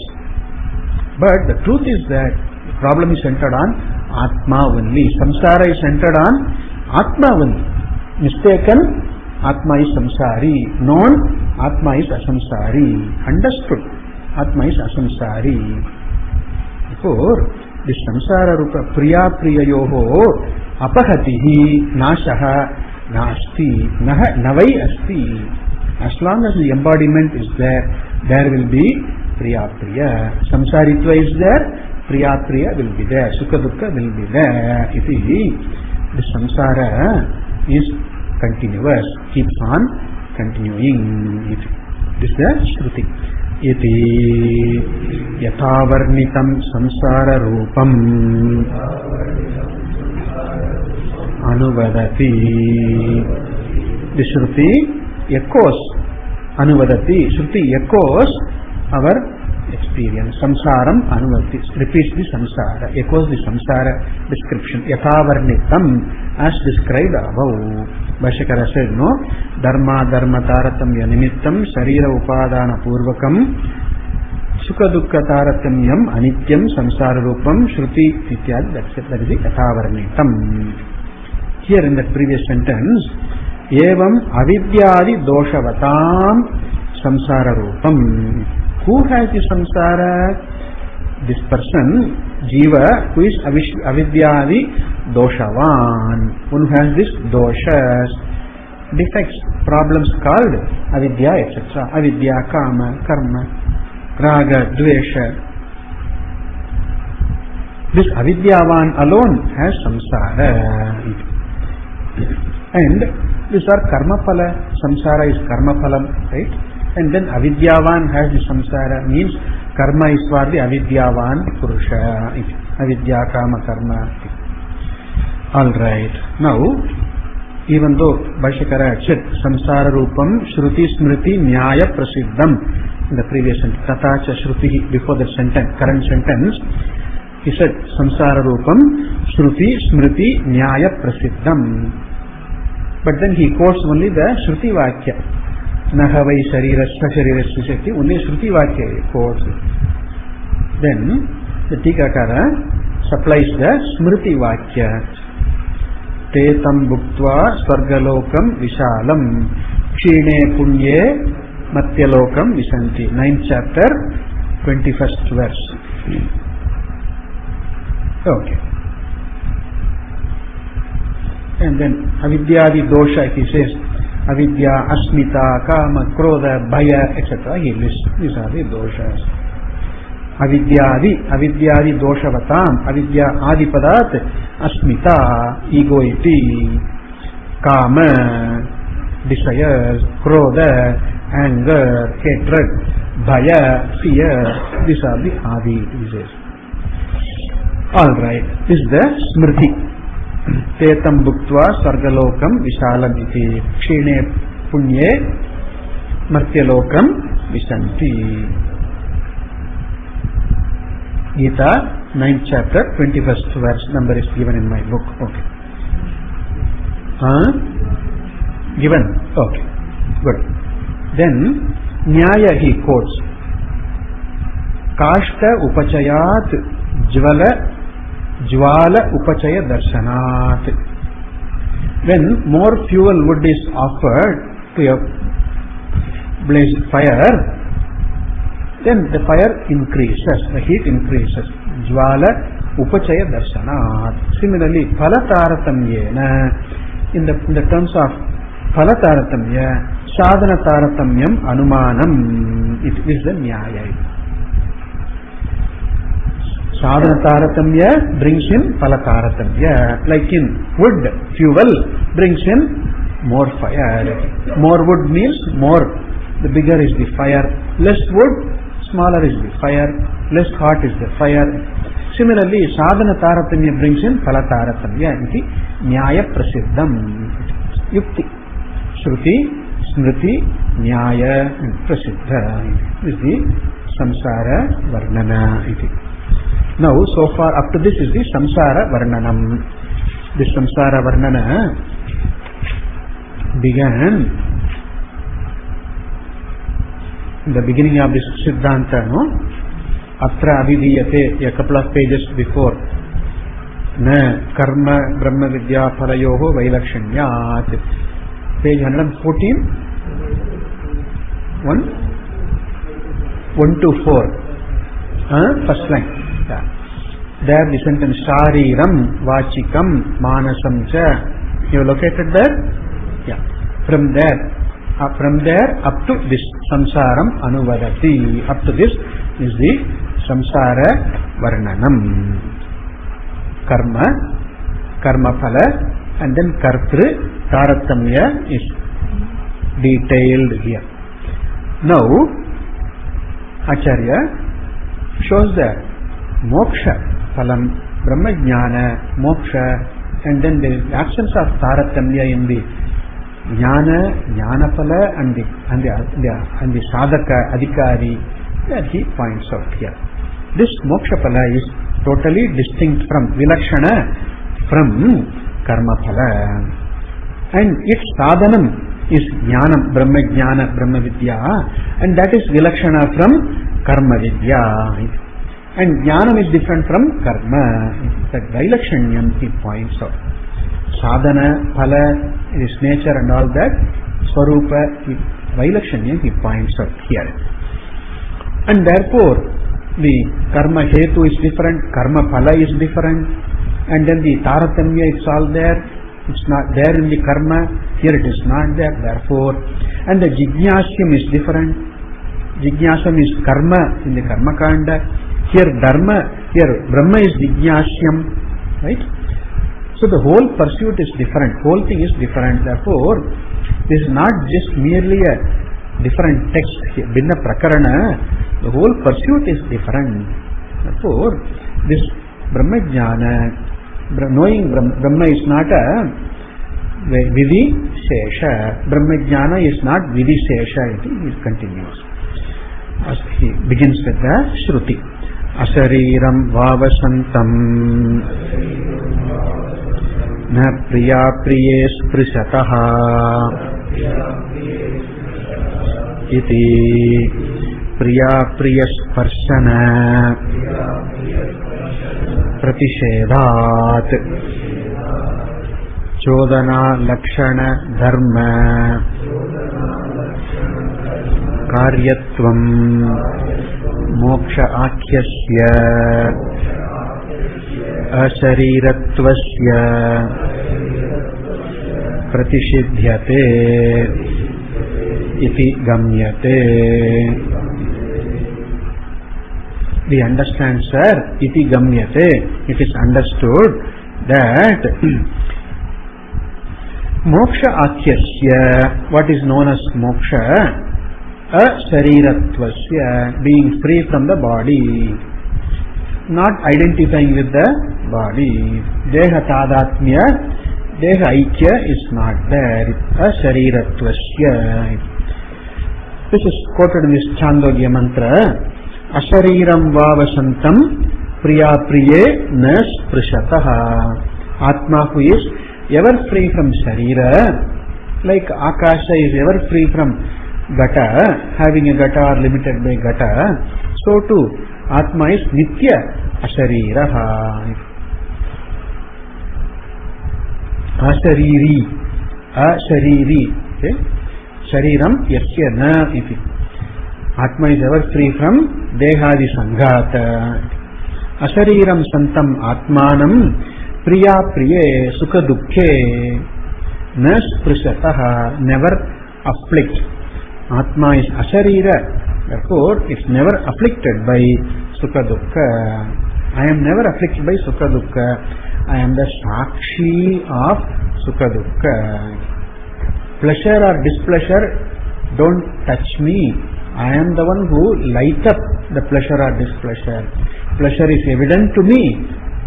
But the truth is that the problem is centered on Atma only. Samsara is centered on Atma only. Mistaken, Atma is samsari. Known, Atma is asamsari. Understood, Atma is asamsari. Therefore, this samsara rupa priya priyayoho apahatihi nashaha nasti navai asti. As long as the embodiment is there, there will be priya priya. Samsaritva is there, priya priya will be there. Sukha dukkha will be there. The samsara is continuous, keeps on continuing. This is the Shruti. Iti yathavarnitam samsara rupam anuvadati. The Shruti echoes, anuvadati. Shruti echoes our experience. Samsaram anuvadati, repeats the samsara, echoes the samsara description. Yathavarnitam, as described above. Bhashyakara said, no, dharma dharma taratamya nimittam sharira upadana purvakam sukha dukkha taratamyam anityam samsara rupam shruti ityad. That is the yathavarnitam. Here in the previous sentence, evam avidyadi doshavatam samsara rupam. Who has the samsara? This person, jiva, who is avidyadi doshavan, one who has this doshas, defects, problems called avidya, etc. Avidya, kama, karma, raga, dvesha. This avidyavan alone has samsara. And these are karma phala. Samsara is karma phalam, right? And then avidyavan has the samsara, means karma is for the avidyavan purusha. Avidya, kama, karma. Alright. Now, even though Bhashyakara said samsara rupam shruti smriti nyaya prasiddham in the previous sentence, tatacha shruti, before the sentence, current sentence, he said samsara rupam shruti smriti nyaya prasiddham. But then he quotes only the shruti vakya. Naha vai sharirasya sharirasya shakti, only shruti vakya he quotes. Then the Tikakara supplies the smriti vakya. Tetam bhuktva swargalokam vishalam kshine punye matyalokam visanti. 9th chapter, 21st verse. Okay. And then avidyadi dosha, he says avidya, asmita, kama, krodha, bhaya, etc. He lists. These are the doshas. Avidyadi doshavatam, avidya adipadat, asmita, ego iti, kama, desires, krodha, anger, hatred, bhaya, fear. These are the adi, he says. Alright, this is the smriti. Tetam bhuktva sargalokam vishalam iti kshine punye martyalokam visanti. Gita, 9th chapter, 21st verse, number is given in my book. Okay. Given? Okay. Good. Then, Nyaya he quotes. Kashta upachayat jvala upachaya darshanat. When more fuel wood is offered to a blaze fire, then the fire increases, the heat increases. Jvala upachaya darshanat. Similarly, phalataaratamyena, in the terms of phalataaratamya, sadhana taratamyam anumanam, it is the nyaya. Sadhana taratamya brings in phalataaratamya. Like in wood, fuel brings in more fire. More wood means more, the bigger is the fire. Less wood, smaller is the fire. Less hot is the fire. Similarly, sadhana taratamya brings in phalataaratamya. Iti nyaya prasiddham. Yukti. Shruti, smriti, nyaya, and prasiddha. This is the samsara varnana. Iti. Now, so far up to this is the samsara varnanam. This samsara varnana began in the beginning of this Siddhanta, no? Atra avidiyate, a couple of pages before. Na karma brahma vidya phalayoho vailakshanyat. Page 114. 1 to 4. First line. There the sentence Shariram Vachikam Manasam cha. You located there? Yeah. From there up to this samsaram anuvadati. Up to this is the samsara varnanam. Karma phala, and then kartru taratamya is detailed here. Now Acharya shows that moksha phalam, brahmajnana, moksha, and then the absence of taratamya in the jnana phala and the sadhaka adhikari, that he points out here. This moksha phala is totally distinct from vilakshana, from karma phala, and its sadhanam is jnanam, brahmajnana, brahmavidya, and that is vilakshana from karma vidya. And jnanam is different from karma. That vailakshanyam he points out. Sadhana, phala, its nature and all that, swarupa, vailakshanyam he points out here. And therefore, the karma hetu is different, karma phala is different, and then the taratamya is all there. It's not there in the karma, here it is not there, therefore. And the jignasyam is different. Jignasyam is karma in the karma kanda. Here dharma, here Brahma is jignasyam, right? So the whole pursuit is different, whole thing is different. Therefore, this is not just merely a different text, binna prakarana, the whole pursuit is different. Therefore, this Brahmajnana, knowing Brahma is not a vidhi sesha, Brahmajnana is not vidhi sesha, it continues. As he begins with the Shruti. Ashariram vavasantam na priya priye sprisataha iti priya priya sparsana pratishedat chodana lakshana dharma karyatvam moksha akhyasya asharirattvasya pratishidyate iti gamyate. We understand, sir, iti gamyate, it is understood that moksha akhyasya, what is known as moksha, asharirattvasya, being free from the body, not identifying with the body. Deha tadatmya, deha aikya is not there. Asharirattvasya. This is quoted in this Chandogya mantra. Ashariram vavasantam priya priye na sprishataha. Atma who is ever free from sharira, like Akasha is ever free from gata, having a gata or limited by gata, so too Atma is nitya ashariraha. Ashariri, okay? Shariram yasya na iti. Atma is ever free from dehadi sanghata. Ashariram santam atmanam priya priye sukha dukkhe na sprishatah, never afflict. Atma is asharira, therefore it's never afflicted by sukha dukkha. I am never afflicted by sukha dukkha. I am the sakshi of sukha dukkha. Pleasure or displeasure don't touch me. I am the one who light up the pleasure or displeasure. Pleasure is evident to me.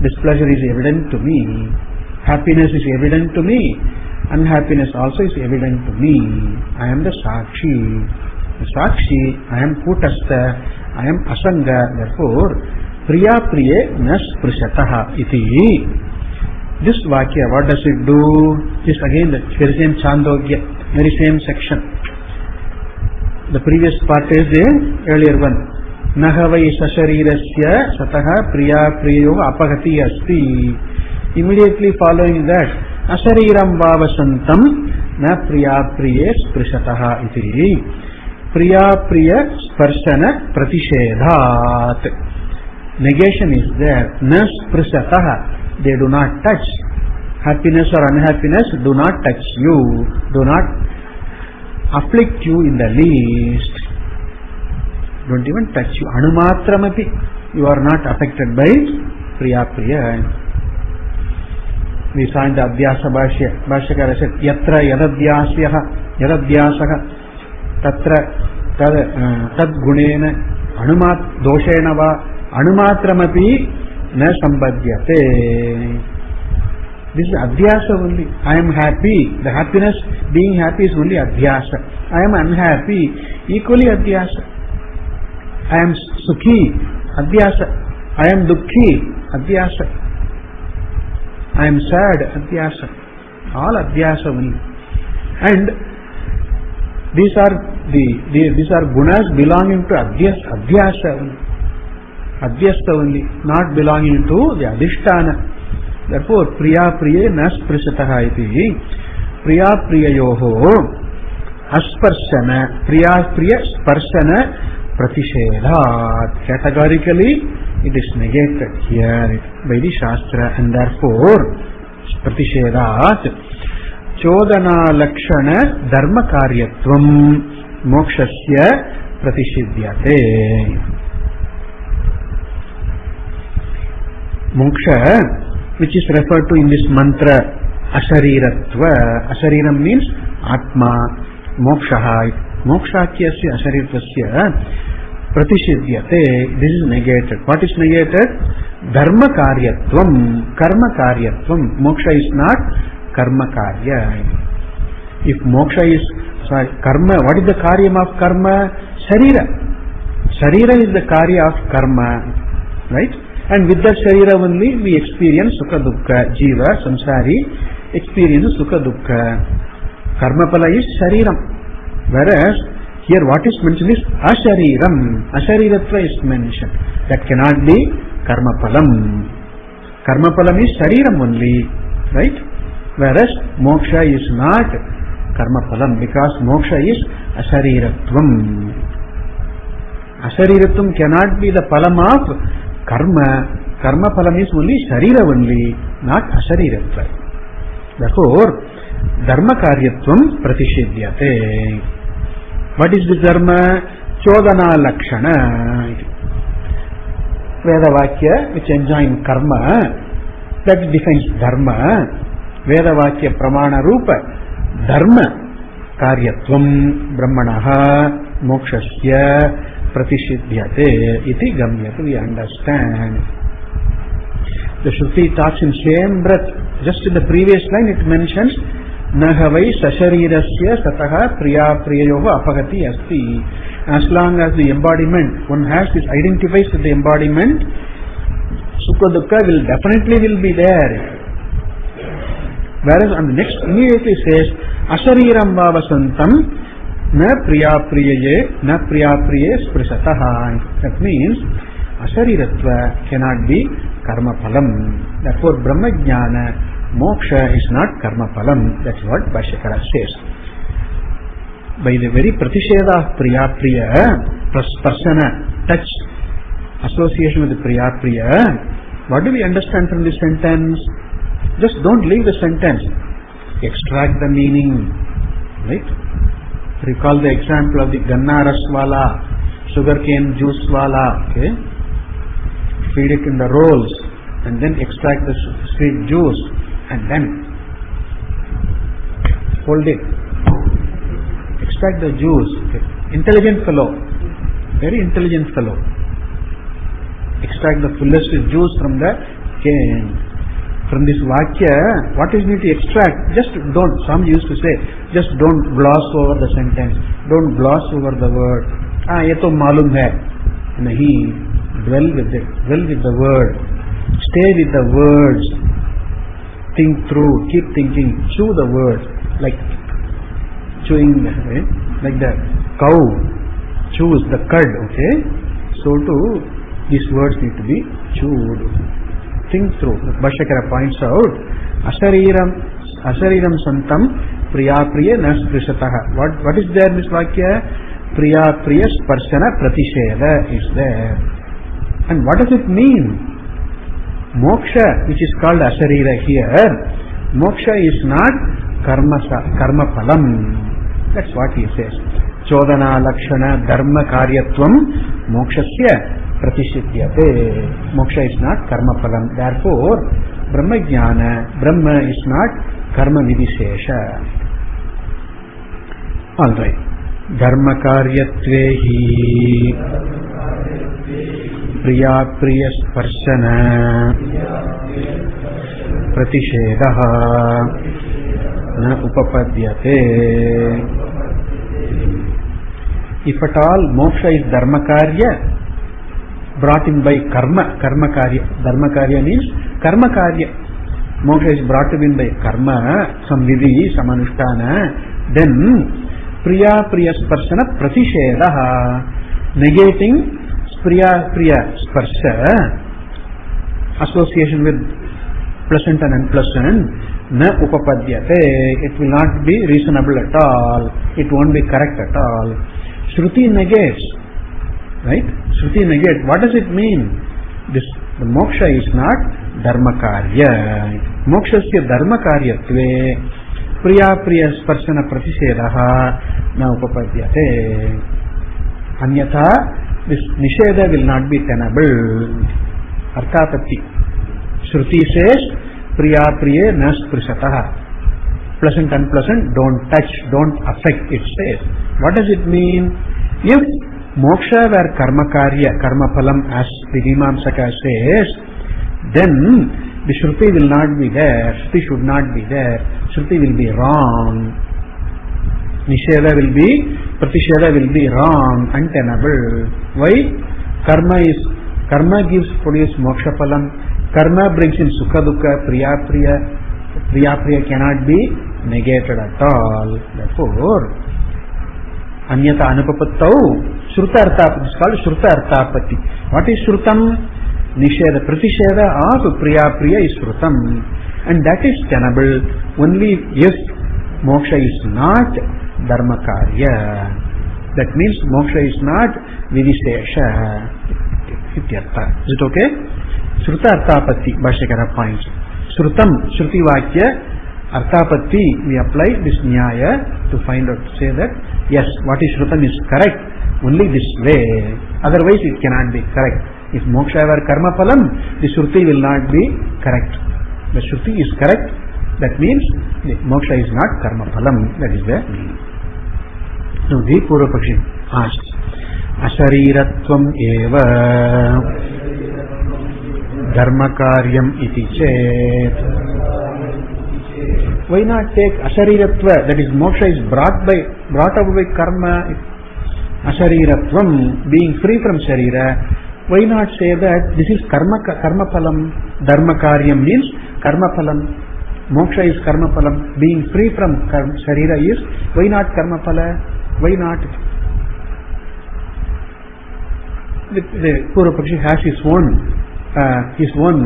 Displeasure is evident to me. Happiness is evident to me. Unhappiness also is evident to me. I am the sakshi. The sakshi, I am kutastha, I am asanga. Therefore, priya priye na sprishatah iti. This vakya, what does it do? This again the very same Chandogya, very same section. The previous part is the earlier one. Nahavai sasharirasya sataha priya priyo apagati asti. Immediately following that, asariram vavasantam na priya priye sprishatah iti. Priya priya sparshana pratishedhat. Negation is there. Na sprishatah. They do not touch. Happiness or unhappiness do not touch you, do not afflict you in the least. Don't even touch you. Anumatramapi, you are not affected by priya priya. We saw in the Abhyasa Bhashyakara said, Yatra yadadhyasaha tatra tad gunena anumat doshena va anumatramapi na sambhadyate. This is adhyasa only. I am happy. The happiness, being happy is only adhyasa. I am unhappy, equally adhyasa. I am sukhi, adhyasa. I am dukhi, adhyasa. I am sad, adhyasa. All adhyasa only. And these are gunas belonging to adhyasa only. Adhyasta only, not belonging to the adhisthana. Therefore, priya priye na sprishatah iti. Priya priyayoho asparshana, priya priya sparshana pratishedhat. Categorically, it is negated here by the Shastra, and therefore, pratishedhat chodana lakshana dharma karyatvam mokshasya pratishidyate. Moksha, which is referred to in this mantra, ashariratva. Ashariram means atma, mokshaha. Mokshakyasya asharitvasya pratishidyate. This is negated. What is negated? Dharma karyatvam, karma karyatvam. Moksha is not karma karya. If moksha is karma, what is the karyam of karma? Sharira. Sharira is the karya of karma, right? And with that sharira only we experience sukha dukkha. Jiva, samsari, experience sukha dukkha. Karmapala is shariram. Whereas here what is mentioned is ashariram. Ashariratva is mentioned. That cannot be karmapalam. Karmapalam is shariram only, right? Whereas moksha is not karmapalam, because moksha is ashariratvam. Ashariratvam cannot be the palam of karma. Karma palam is only sharira only, not ashariratva. Therefore, dharma karyatvam pratishidyate. What is this dharma? Chodana lakshana. Veda Vakya, which enjoin karma, that defines dharma. Veda Vakya pramana rupa dharma karyatvam brahmanaha mokshasya pratishidyate iti gamyate. We understand. The Shruti talks in same breath. Just in the previous line it mentions nahavai sasharirasya sataha priya priyayoha apagati asti. As long as the embodiment, one has this, identifies with the embodiment, sukha dukkha will definitely be there. Whereas on the next immediately says ashariram vavasantam na priya priye sprisataha. That means ashariratva cannot be karma palam. Therefore Brahmajnana, moksha is not karma palam. That's what Bhashyakara says. By the very pratisheda of priya, sparsana, touch, association with Priya Priya. What do we understand from this sentence? Just don't leave the sentence. Extract the meaning. Right? Recall the example of the Ganna Raswala, sugarcane juice wala. Okay? Feed it in the rolls and then extract the sweet juice and then hold it. Extract the juice. Okay. Intelligent fellow. Very intelligent fellow. Extract the fullest juice from the cane. From this Vakya, what is need to extract? Just don't, Swami used to say, just don't gloss over the sentence. Don't gloss over the word. Ye to malum hai. Nahi. Dwell with it. Dwell with the word. Stay with the words. Think through. Keep thinking. Chew the words. Like chewing, right? Like the cow chews the cud, okay? So too, these words need to be chewed. Think through. Bhashyakara points out, Asariram santam priya priya nas prishataha. What is there in this Vakya? Priya priya sparshana pratisheda is there. And what does it mean? Moksha, which is called asarira here, moksha is not karma phalam. That's what he says. Chodana lakshana dharma karyatvam mokshasya pratishidyate. Moksha is not karma phalam. Therefore, Brahma is not karma vidishesha. Alright. Dharma karyatvehi priya priya sparshana pratishedaha na upapadyate. If at all moksha is dharma karya, brought in by karma karya. Dharma karya means karma karya. Moksha is brought in by karma, some vidhi, some anushtana, then priya priya sparshana pratishedaha, negating priya priya sparsha, association with pleasant and unpleasant, na upapadyate. It will not be reasonable at all. It won't be correct at all. Shruti negates. Right? Shruti negate. What does it mean? The moksha is not dharma karya. Mokshasya dharma karyatve priya priya sparshana pratishedaha na upapadyate. Anyatha, this nisheda will not be tenable. Arthapatti. Shruti says priya priya na sprishataha. Pleasant unpleasant, don't touch, don't affect, it says. What does it mean? If moksha were karma karya, karma phalam, as the Vimamsaka says, then the Shruti will not be there, Shruti should not be there, Shruti will be wrong, Nisheda will be, Pratisheda will be wrong, untenable. Why? Karma gives produce moksha phalam, karma brings in sukha dukkha, priya priya cannot be negated at all. Therefore, Anyata anupapattau, Shruta Arthapati, it's called Shruta Arthapati. What is Shrutam? Nisheda, Pratisheda of Priya is Shrutam. And that is tenable only if moksha is not dharma karya. That means moksha is not vidishesha. Is it okay? Shruta Arthapati, Bhashyakara points. Shrutam, Shruti Vakya, Arthapatti, we apply this Nyaya to find out, to say that, yes, what is Shrutam is correct, only this way, otherwise it cannot be correct. If moksha were karma phalam, the Shruti will not be correct. The Shruti is correct, that means the moksha is not karma phalam, that is the meaning. Now the Purvapakshi asks, Ashariratvam eva dharma karyam iti chet. Why not take ashariratva, that is moksha is brought about by karma, ashariratvam, being free from sharira. Why not say that this is karma phalam, dharma karyam means karma phalam, moksha is karma phalam, being free from sharira is, why not karma phala? Why not? The Purvapakshi has his own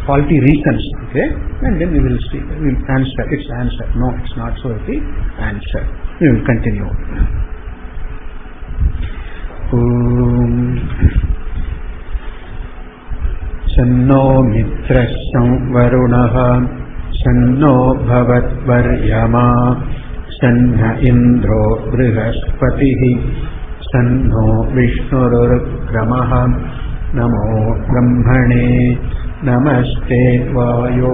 faulty reasons, okay? And then we will see, we will answer, its answer. No, it's not so the answer. We will continue. Sanno मित्रः संवरुणः सन्नो भवद्वर्यमा सन्न इन्द्रो बृहस्पतिः सन्नो विष्णुरुक्रमः नमो ब्रह्मणे नमस्ते वायो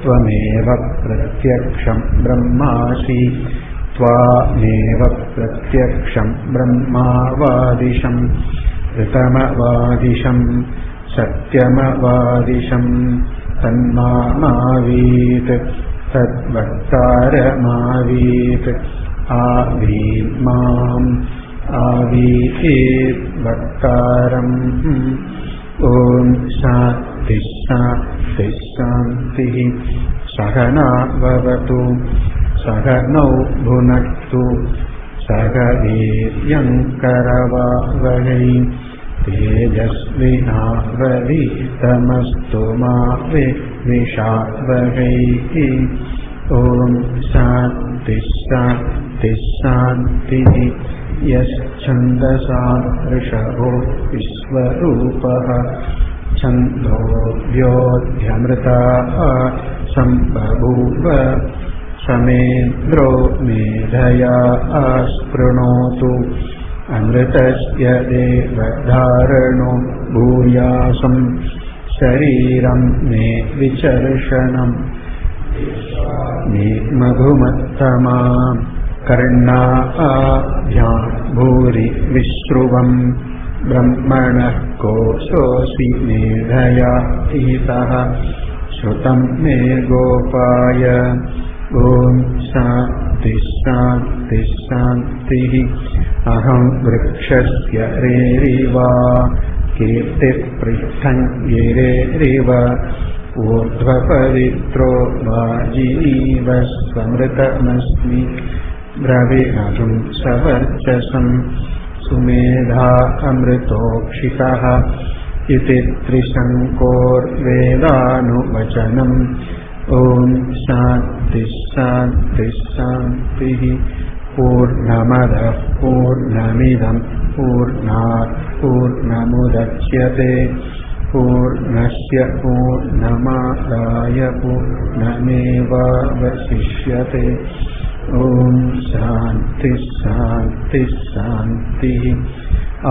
त्वमेव प्रत्यक्षं ब्रह्मासि त्वामेव प्रत्यक्षं ब्रह्मावादिशं ऋतमवादिशं सत्यमवादिशं तन्मामावीत् तद्वक्तारमावीत् आवीत् माम् आवीत् वक्तारम् ॐ शान्तिः शान्तिः शान्तिः सहना भवतु सहनौ भुनक्तु सह वीर्यङ्करवावहै तेजस्विनावधीतमस्तु मा विद्विषावहै ॐ शान्तिः शान्तिः शान्तिः यश्छन्दसा ऋषभो विश्वरूपः छन्दोऽभ्योऽध्यमृताः सम्बभूव समेन्द्रो मेधया स्पृणोतु अमृतस्य देवधारणो भूयासं शरीरं मे विचर्षणम् मे मधुमत्तमा कर्णाभ्यां भूरि विश्रुवम् ब्रह्मणः कोशोऽसि मेधया ईतः श्रुतं मे गोपाय ॐ शान्तिः शान्तिः शान्तिः अहं वृक्षस्य रेरिवा कीर्तिपृष्ठं गिरेरिव ऊर्ध्वपवित्रो वाजिनीव स्वमृतमस्मि द्रविणं सवर्चसं सुमेधा अमृतोक्षितः इति त्रिशङ्कोर्वेदानुवचनम् ॐ शान्तिः शान्तिः शान्तिः पूर्णमदः पूर्णमिदं पूर्णात् पूर्णमुदच्यते पूर्णस्य पूर्णमादाय पूर्णमेवावशिष्यते ॐ शान्तिः शान्तिः शान्तिः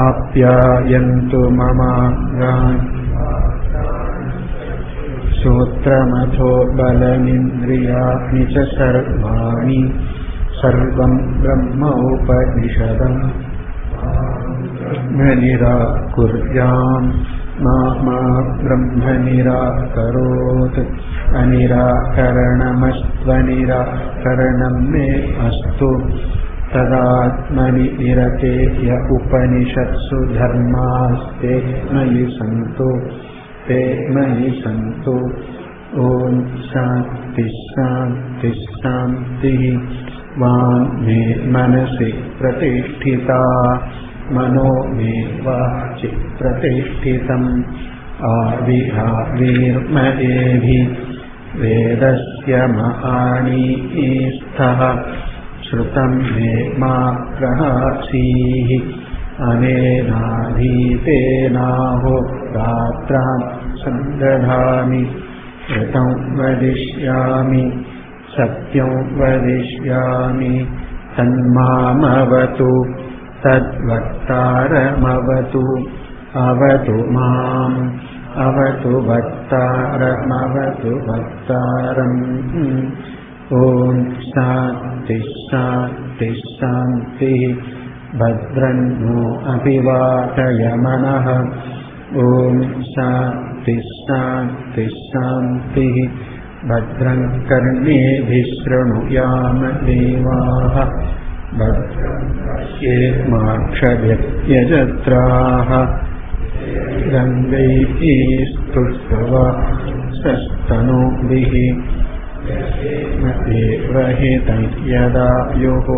आप्यायन्तु ममाङ्गान् श्रोत्रमथो बलमिन्द्रियाणि च सर्वाणि सर्वं ब्रह्मोपनिषदम् ब्रह्मनिराकुर्याम् मा ब्रह्मनिराकरोत् अनिराकरणमस्त्वनिराकरणं मे अस्तु तदात्मनि निरते य उपनिषत्सु धर्मास्ते मयि सन्तु ते मयि सन्तु ॐ शान्तिः शान्तिः शान्तिः वाङ् मे मनसि प्रतिष्ठिता मनो मे वाचि प्रतिष्ठितम् आविर्भावीर्मयेभिः वेदस्य महानीस्थः श्रुतं मे मा प्रहासीः अनेनाधीतेनाहो रात्रां सन्दधामि ऋतं वदिष्यामि सत्यं वदिष्यामि तन्मामवतु तद्वक्तारमवतु अवतु माम् अवतु वक्तारमवतु वक्तारम् ॐ शान्तिः शान्तिः शान्तिः भद्रं नो अभिवादयमनः ॐ शान्तिः शान्तिः शान्तिः भद्रं कर्णेभिः शृणुयाम देवाः भद्रं पश्येमाक्षभिर्यजत्राः गन्धैः स्तुष्टुवांसस्तनूभिः देवहितं यदायुः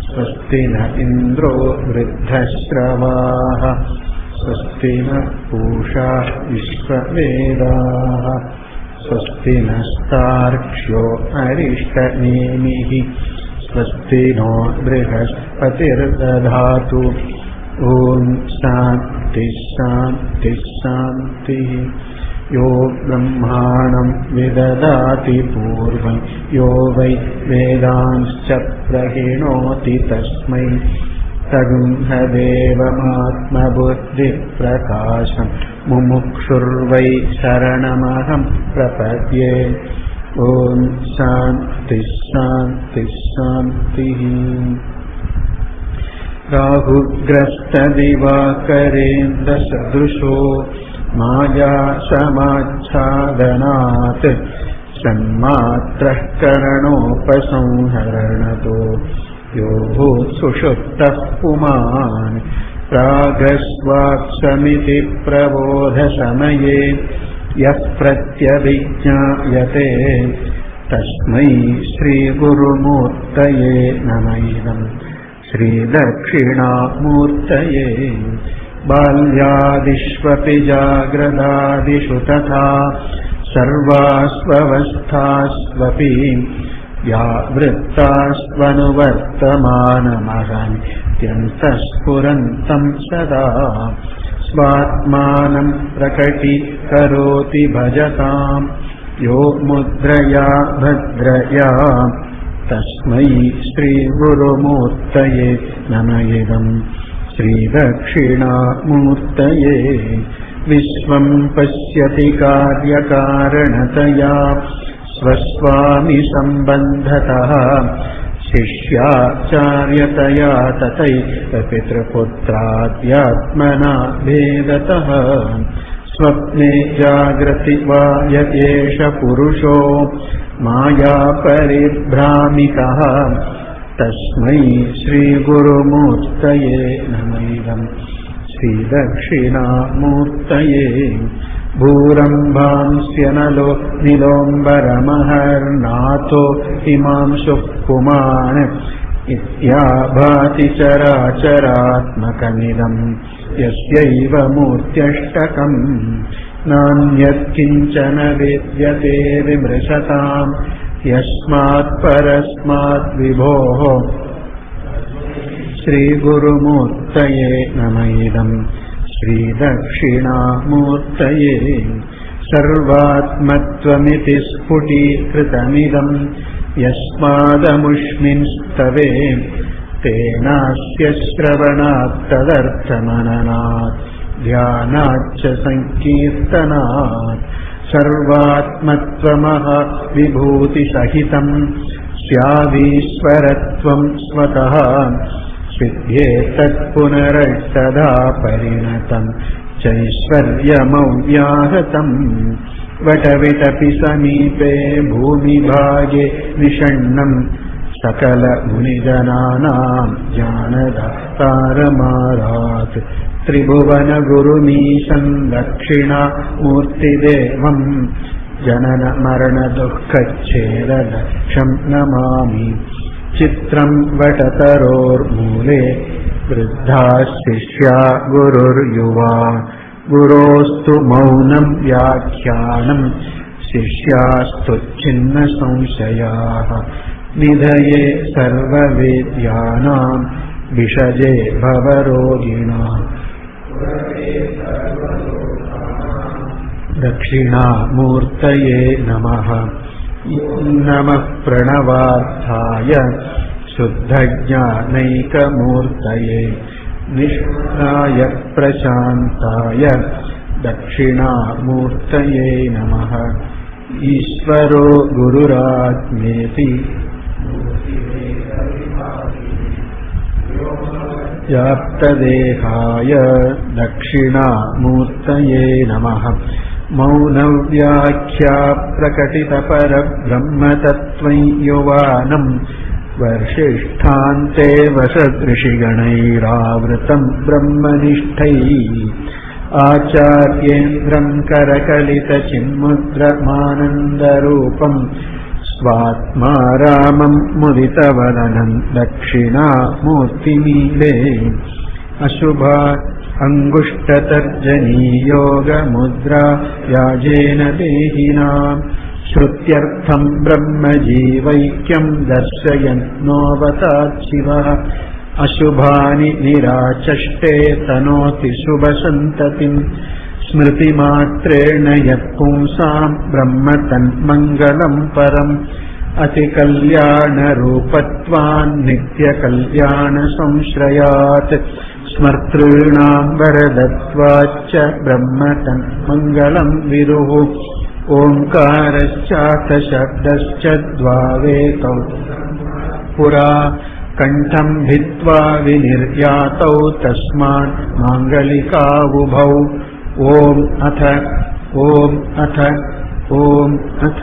स्वस्ति न इन्द्रो वृद्धश्रवाः स्वस्ति न पूषा विश्ववेदाः स्वस्ति नस्तार्क्ष्यो अरिष्टनेमिः स्वस्ति नो बृहस्पतिर्दधातु ॐ शान्ति शान्ति शान्तिः। यो ब्रह्माणं विददाति पूर्वं यो वै वेदांश्च प्रहिणोति तस्मै तगुंहदेवमात्मबुद्धिप्रकाशं मुमुक्षुर्वै शरणमहं प्रपद्ये। ॐ शान्ति शान्ति शान्तिः। राहुग्रस्तदिवाकरेन्द्रसदृशो मायासमाच्छादनात् सन्मात्रः करणोपसंहरणतो यो भूत्सुषुप्तः पुमान् प्रागस्वाक्षमिति प्रबोधसमये यः प्रत्यभिज्ञायते तस्मै श्रीगुरुमूर्तये नमः। श्रीदक्षिणामूर्तये। बाल्यादिष्वपि जाग्रदादिषु तथा सर्वास्वस्थास्वपि व्यावृत्तास्त्वनुवर्तमानमहन्त्यन्तःस्फुरन्तं सदा स्वात्मानं प्रकटीकरोति भजतां यो मुद्रया भद्रया तस्मै श्रीगुरुमूर्तये नमः। श्रीदक्षिणामूर्तये। विश्वं पश्यति कार्यकारणतया स्वस्वामि सम्बन्धतः शिष्याचार्यतया तथैकपितृपुत्राद्यात्मना भेदतः स्वप्ने जागृति वा य एष पुरुषो मायापरिभ्रामितः तस्मै श्रीगुरुमूर्तये नमः। श्रीदक्षिणामूर्तये। भूरम्भांस्यनलो निलोम्बरमहर्नाथो हिमांशुः पुमान् इत्याभाति चराचरात्मकमिदं यस्यैव मूर्त्यष्टकम् नान्यत्किञ्चन विद्यते विमृशताम् यस्मात् परस्मात् विभोः श्रीगुरुमूर्तये नमः। श्रीदक्षिणामूर्तये। सर्वात्मत्वमिति स्फुटीकृतमिदं यस्मादमुष्मिंस्तवे तेनास्य श्रवणात् तदर्थमननात् ध्यानाच्च संकीर्तनात् सर्वात्मत्वमः विभूतिसहितं स्यादीश्वरत्वं स्वतः सिद्ध्येतत्पुनरष्टधा परिणतं चैश्वर्यमव्याहतम् वटविटपि समीपे भूमिभागे विषण्णं सकलमुनिजनानां ज्ञानदातारमारात् त्रिभुवनगुरुमीशं दक्षिणामूर्तिदेवं जननमरणदुःखच्छेददक्षं नमामि। चित्रं वटतरोर्मूले वृद्धा शिष्या गुरुर्युवा गुरोस्तु मौनं व्याख्यानं शिष्यास्तु छिन्नसंशयाः निधये सर्ववेद्यानां विषजे भवरोगिणां दक्षिणामूर्तये नमः। नमः प्रणवार्थाय शुद्धज्ञानैकमूर्तये निष्ठाय प्रशान्ताय दक्षिणामूर्तये नमः। ईश्वरो गुरुरात्मेति व्याप्तदेहाय दक्षिणामूर्तये नमः। मौनव्याख्या प्रकटितपरब्रह्मतत्त्वं युवानं वर्षिष्ठान्ते वसदृषिगणैरावृतं ब्रह्मनिष्ठैः आचार्येन्द्रं करकलितचिन्मुद्रमानन्दरूपं स्वात्मा रामं मुदितवदनं दक्षिणामूर्तिमीले। अशुभा अंगुष्ठतर्जनीयोगमुद्रा व्याजेन देहिनां श्रुत्यर्थं ब्रह्मजीवैक्यं दर्शयन्नोऽवतात् शिवः अशुभानि निराचष्टे तनोति शुभसन्ततिम् स्मृतिमात्रेण यत्पुंसाम् ब्रह्म तन्मङ्गलम् परम् अतिकल्याणरूपत्वान् नित्यकल्याणसंश्रयात् स्मर्तॄणाम् वरदत्वाच्च ब्रह्म तन्मङ्गलम् विदुः ओङ्कारश्चाथ शब्दश्च द्वावेकौ पुरा कण्ठम् भित्त्वा विनिर्यातौ तस्मात् माङ्गलिकावुभौ ॐ अथ ॐ अथ ॐ अथ